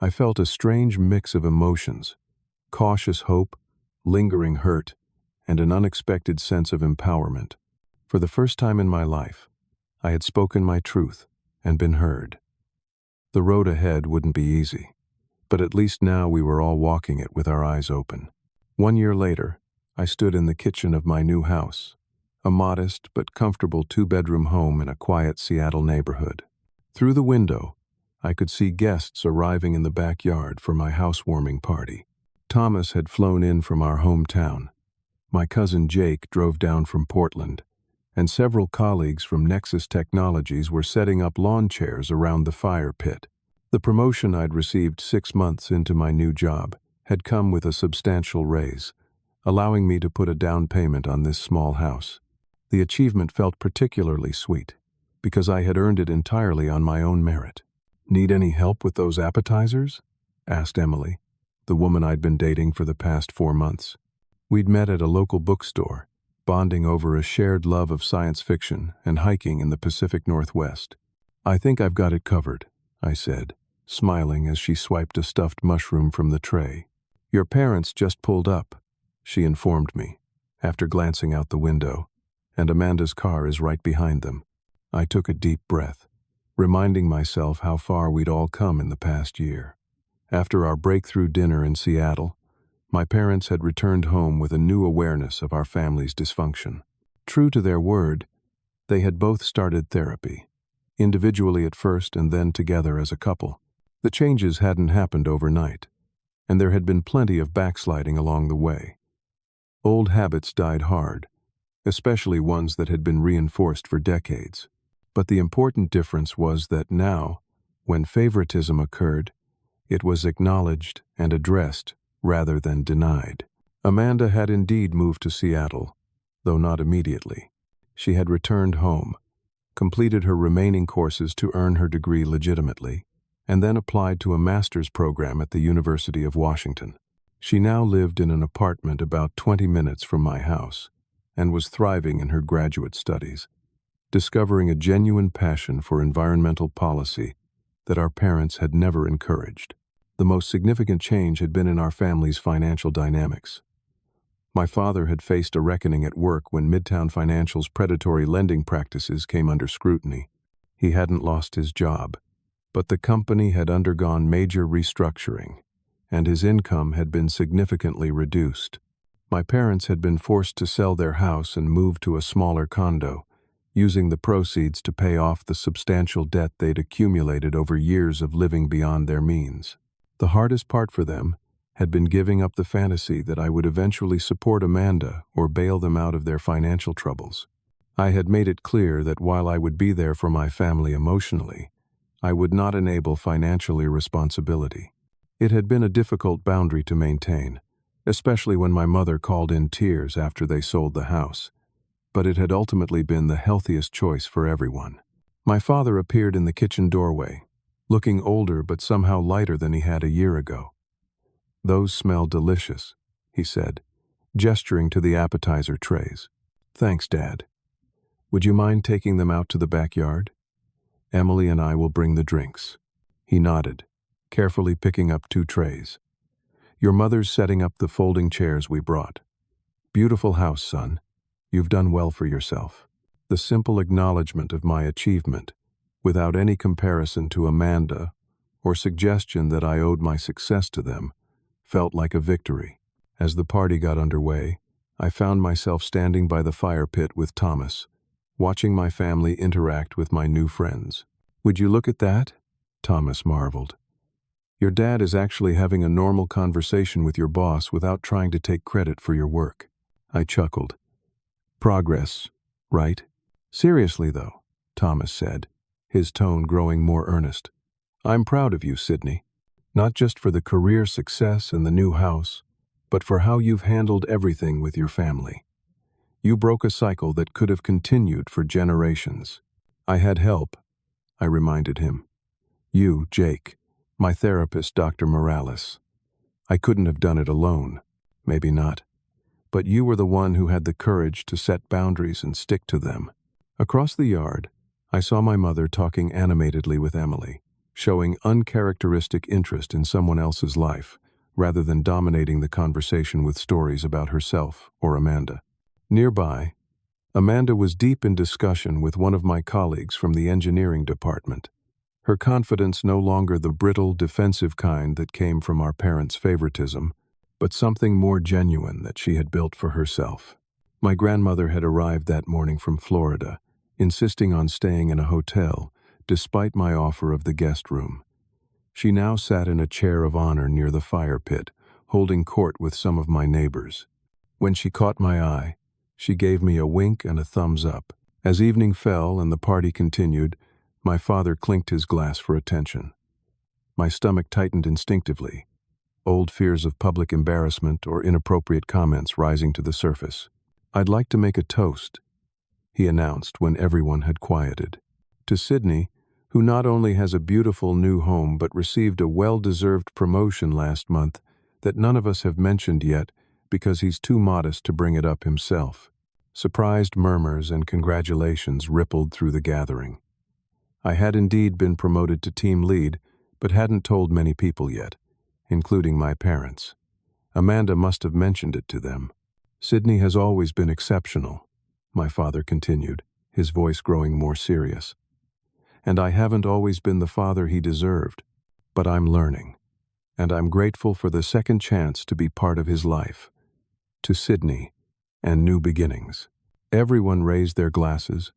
I felt a strange mix of emotions: cautious hope, lingering hurt, and an unexpected sense of empowerment. For the first time in my life, I had spoken my truth and been heard. The road ahead wouldn't be easy, but at least now we were all walking it with our eyes open. 1 year later, I stood in the kitchen of my new house, a modest but comfortable 2-bedroom home in a quiet Seattle neighborhood. Through the window, I could see guests arriving in the backyard for my housewarming party. Thomas had flown in from our hometown. My cousin Jake drove down from Portland, and several colleagues from Nexus Technologies were setting up lawn chairs around the fire pit. The promotion I'd received 6 months into my new job had come with a substantial raise, allowing me to put a down payment on this small house. The achievement felt particularly sweet, because I had earned it entirely on my own merit. "Need any help with those appetizers?" asked Emily, the woman I'd been dating for the past 4 months. We'd met at a local bookstore, bonding over a shared love of science fiction and hiking in the Pacific Northwest. "I think I've got it covered," I said, smiling as she swiped a stuffed mushroom from the tray. "Your parents just pulled up," she informed me, after glancing out the window, "and Amanda's car is right behind them." I took a deep breath, reminding myself how far we'd all come in the past year. After our breakthrough dinner in Seattle, my parents had returned home with a new awareness of our family's dysfunction. True to their word, they had both started therapy, individually at first and then together as a couple. The changes hadn't happened overnight, and there had been plenty of backsliding along the way. Old habits died hard, especially ones that had been reinforced for decades. But the important difference was that now, when favoritism occurred, it was acknowledged and addressed rather than denied. Amanda had indeed moved to Seattle, though not immediately. She had returned home, completed her remaining courses to earn her degree legitimately, and then applied to a master's program at the University of Washington. She now lived in an apartment about 20 minutes from my house and was thriving in her graduate studies, discovering a genuine passion for environmental policy that our parents had never encouraged. The most significant change had been in our family's financial dynamics. My father had faced a reckoning at work when Midtown Financial's predatory lending practices came under scrutiny. He hadn't lost his job, but the company had undergone major restructuring, and his income had been significantly reduced. My parents had been forced to sell their house and move to a smaller condo, using the proceeds to pay off the substantial debt they'd accumulated over years of living beyond their means. The hardest part for them had been giving up the fantasy that I would eventually support Amanda or bail them out of their financial troubles. I had made it clear that while I would be there for my family emotionally, I would not enable financial irresponsibility. It had been a difficult boundary to maintain, especially when my mother called in tears after they sold the house, but it had ultimately been the healthiest choice for everyone. My father appeared in the kitchen doorway, looking older but somehow lighter than he had a year ago. "Those smell delicious," he said, gesturing to the appetizer trays. "Thanks, Dad. Would you mind taking them out to the backyard? Emily and I will bring the drinks." He nodded, carefully picking up 2 trays. "Your mother's setting up the folding chairs we brought. Beautiful house, son. You've done well for yourself." The simple acknowledgement of my achievement, without any comparison to Amanda or suggestion that I owed my success to them, felt like a victory. As the party got underway, I found myself standing by the fire pit with Thomas, watching my family interact with my new friends. Would you look at that? Thomas marveled. Your dad is actually having a normal conversation with your boss without trying to take credit for your work. I chuckled. Progress, right? Seriously, though, Thomas said, his tone growing more earnest. I'm proud of you, Sydney. Not just for the career success and the new house, but for how you've handled everything with your family. You broke a cycle that could have continued for generations. I had help, I reminded him. You, Jake, my therapist, Dr. Morales. I couldn't have done it alone. Maybe not. But you were the one who had the courage to set boundaries and stick to them. Across the yard, I saw my mother talking animatedly with Emily, showing uncharacteristic interest in someone else's life, rather than dominating the conversation with stories about herself or Amanda. Nearby, Amanda was deep in discussion with one of my colleagues from the engineering department, her confidence no longer the brittle, defensive kind that came from our parents' favoritism, but something more genuine that she had built for herself. My grandmother had arrived that morning from Florida, insisting on staying in a hotel, despite my offer of the guest room. She now sat in a chair of honor near the fire pit, holding court with some of my neighbors. When she caught my eye, she gave me a wink and a thumbs up. As evening fell and the party continued, my father clinked his glass for attention. My stomach tightened instinctively, old fears of public embarrassment or inappropriate comments rising to the surface. I'd like to make a toast, he announced when everyone had quieted. To Sydney, who not only has a beautiful new home but received a well-deserved promotion last month that none of us have mentioned yet because he's too modest to bring it up himself. Surprised murmurs and congratulations rippled through the gathering. I had indeed been promoted to team lead, but hadn't told many people yet, including my parents. Amanda must have mentioned it to them. Sydney has always been exceptional, my father continued, his voice growing more serious. And I haven't always been the father he deserved, but I'm learning. And I'm grateful for the second chance to be part of his life. To Sydney and new beginnings. Everyone raised their glasses,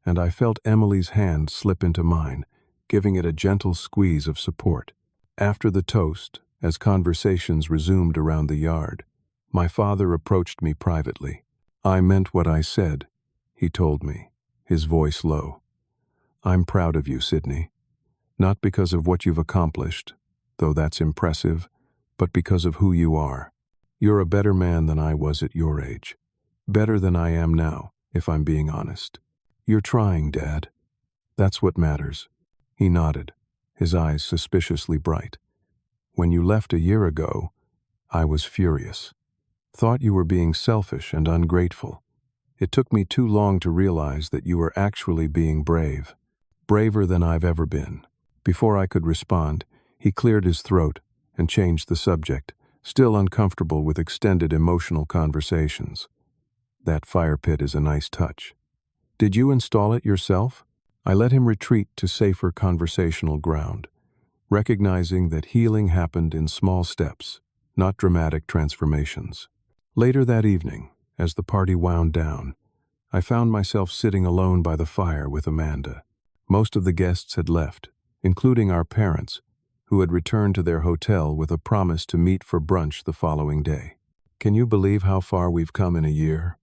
and I felt Emily's hand slip into mine, giving it a gentle squeeze of support. After the toast, as conversations resumed around the yard, my father approached me privately. I meant what I said, he told me, his voice low. I'm proud of you, Sydney. Not because of what you've accomplished, though that's impressive, but because of who you are. You're a better man than I was at your age. Better than I am now, if I'm being honest. You're trying, Dad. That's what matters. He nodded, his eyes suspiciously bright. When you left a year ago, I was furious. Thought you were being selfish and ungrateful. It took me too long to realize that you were actually being brave. Braver than I've ever been. Before I could respond, he cleared his throat and changed the subject, still uncomfortable with extended emotional conversations. That fire pit is a nice touch. Did you install it yourself? I let him retreat to safer conversational ground, recognizing that healing happened in small steps, not dramatic transformations. Later that evening, as the party wound down, I found myself sitting alone by the fire with Amanda. Most of the guests had left, including our parents, who had returned to their hotel with a promise to meet for brunch the following day. Can you believe how far we've come in a year?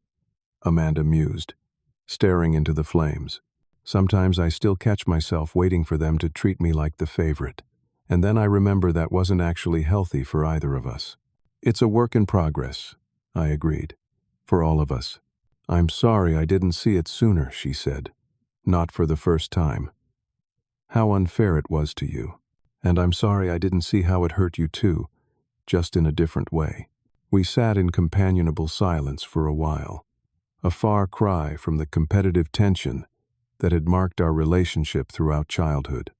Amanda mused, staring into the flames. Sometimes I still catch myself waiting for them to treat me like the favorite, and then I remember that wasn't actually healthy for either of us. It's a work in progress, I agreed. For all of us. I'm sorry I didn't see it sooner, she said. Not for the first time. How unfair it was to you. And I'm sorry I didn't see how it hurt you too, just in a different way. We sat in companionable silence for a while, a far cry from the competitive tension that had marked our relationship throughout childhood.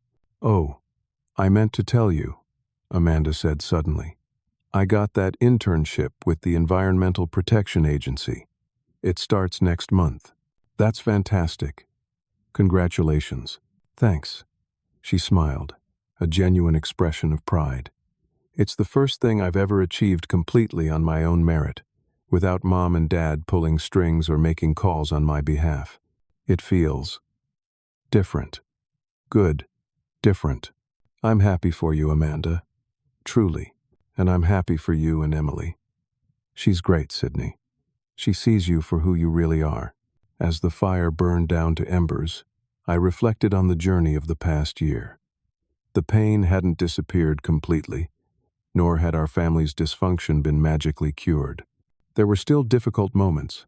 Oh, I meant to tell you, Amanda said suddenly. I got that internship with the Environmental Protection Agency. It starts next month. That's fantastic. Congratulations. Thanks. She smiled, a genuine expression of pride. It's the first thing I've ever achieved completely on my own merit, without Mom and Dad pulling strings or making calls on my behalf. It feels different. Good. Different. I'm happy for you, Amanda. Truly. And I'm happy for you and Emily. She's great, Sydney. She sees you for who you really are. As the fire burned down to embers, I reflected on the journey of the past year. The pain hadn't disappeared completely, nor had our family's dysfunction been magically cured. There were still difficult moments,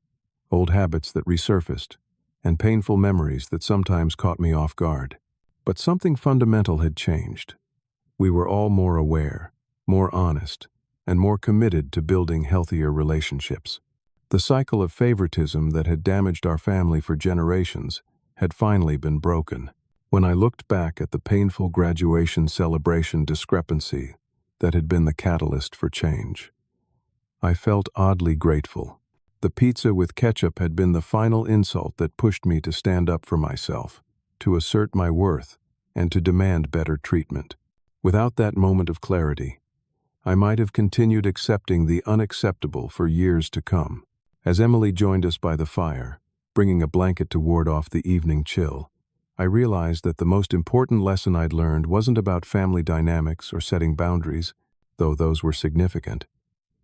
old habits that resurfaced, and painful memories that sometimes caught me off guard. But something fundamental had changed. We were all more aware, more honest, and more committed to building healthier relationships. The cycle of favoritism that had damaged our family for generations had finally been broken. When I looked back at the painful graduation celebration discrepancy that had been the catalyst for change, I felt oddly grateful. The pizza with ketchup had been the final insult that pushed me to stand up for myself, to assert my worth, and to demand better treatment. Without that moment of clarity, I might have continued accepting the unacceptable for years to come. As Emily joined us by the fire, bringing a blanket to ward off the evening chill, I realized that the most important lesson I'd learned wasn't about family dynamics or setting boundaries, though those were significant.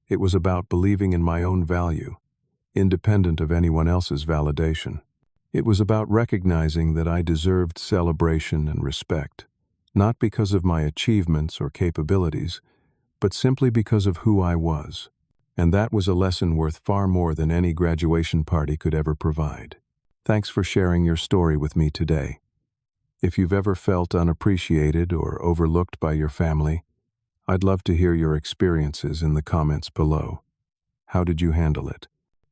It was about believing in my own value, independent of anyone else's validation. It was about recognizing that I deserved celebration and respect, not because of my achievements or capabilities, but simply because of who I was. And that was a lesson worth far more than any graduation party could ever provide. Thanks for sharing your story with me today. If you've ever felt unappreciated or overlooked by your family, I'd love to hear your experiences in the comments below. How did you handle it?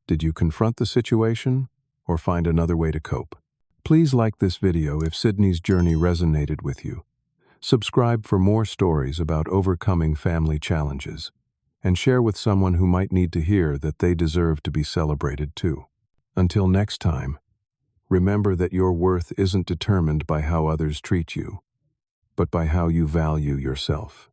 Did you confront the situation or find another way to cope? Please like this video if Sydney's journey resonated with you. Subscribe for more stories about overcoming family challenges, and share with someone who might need to hear that they deserve to be celebrated too. Until next time, remember that your worth isn't determined by how others treat you, but by how you value yourself.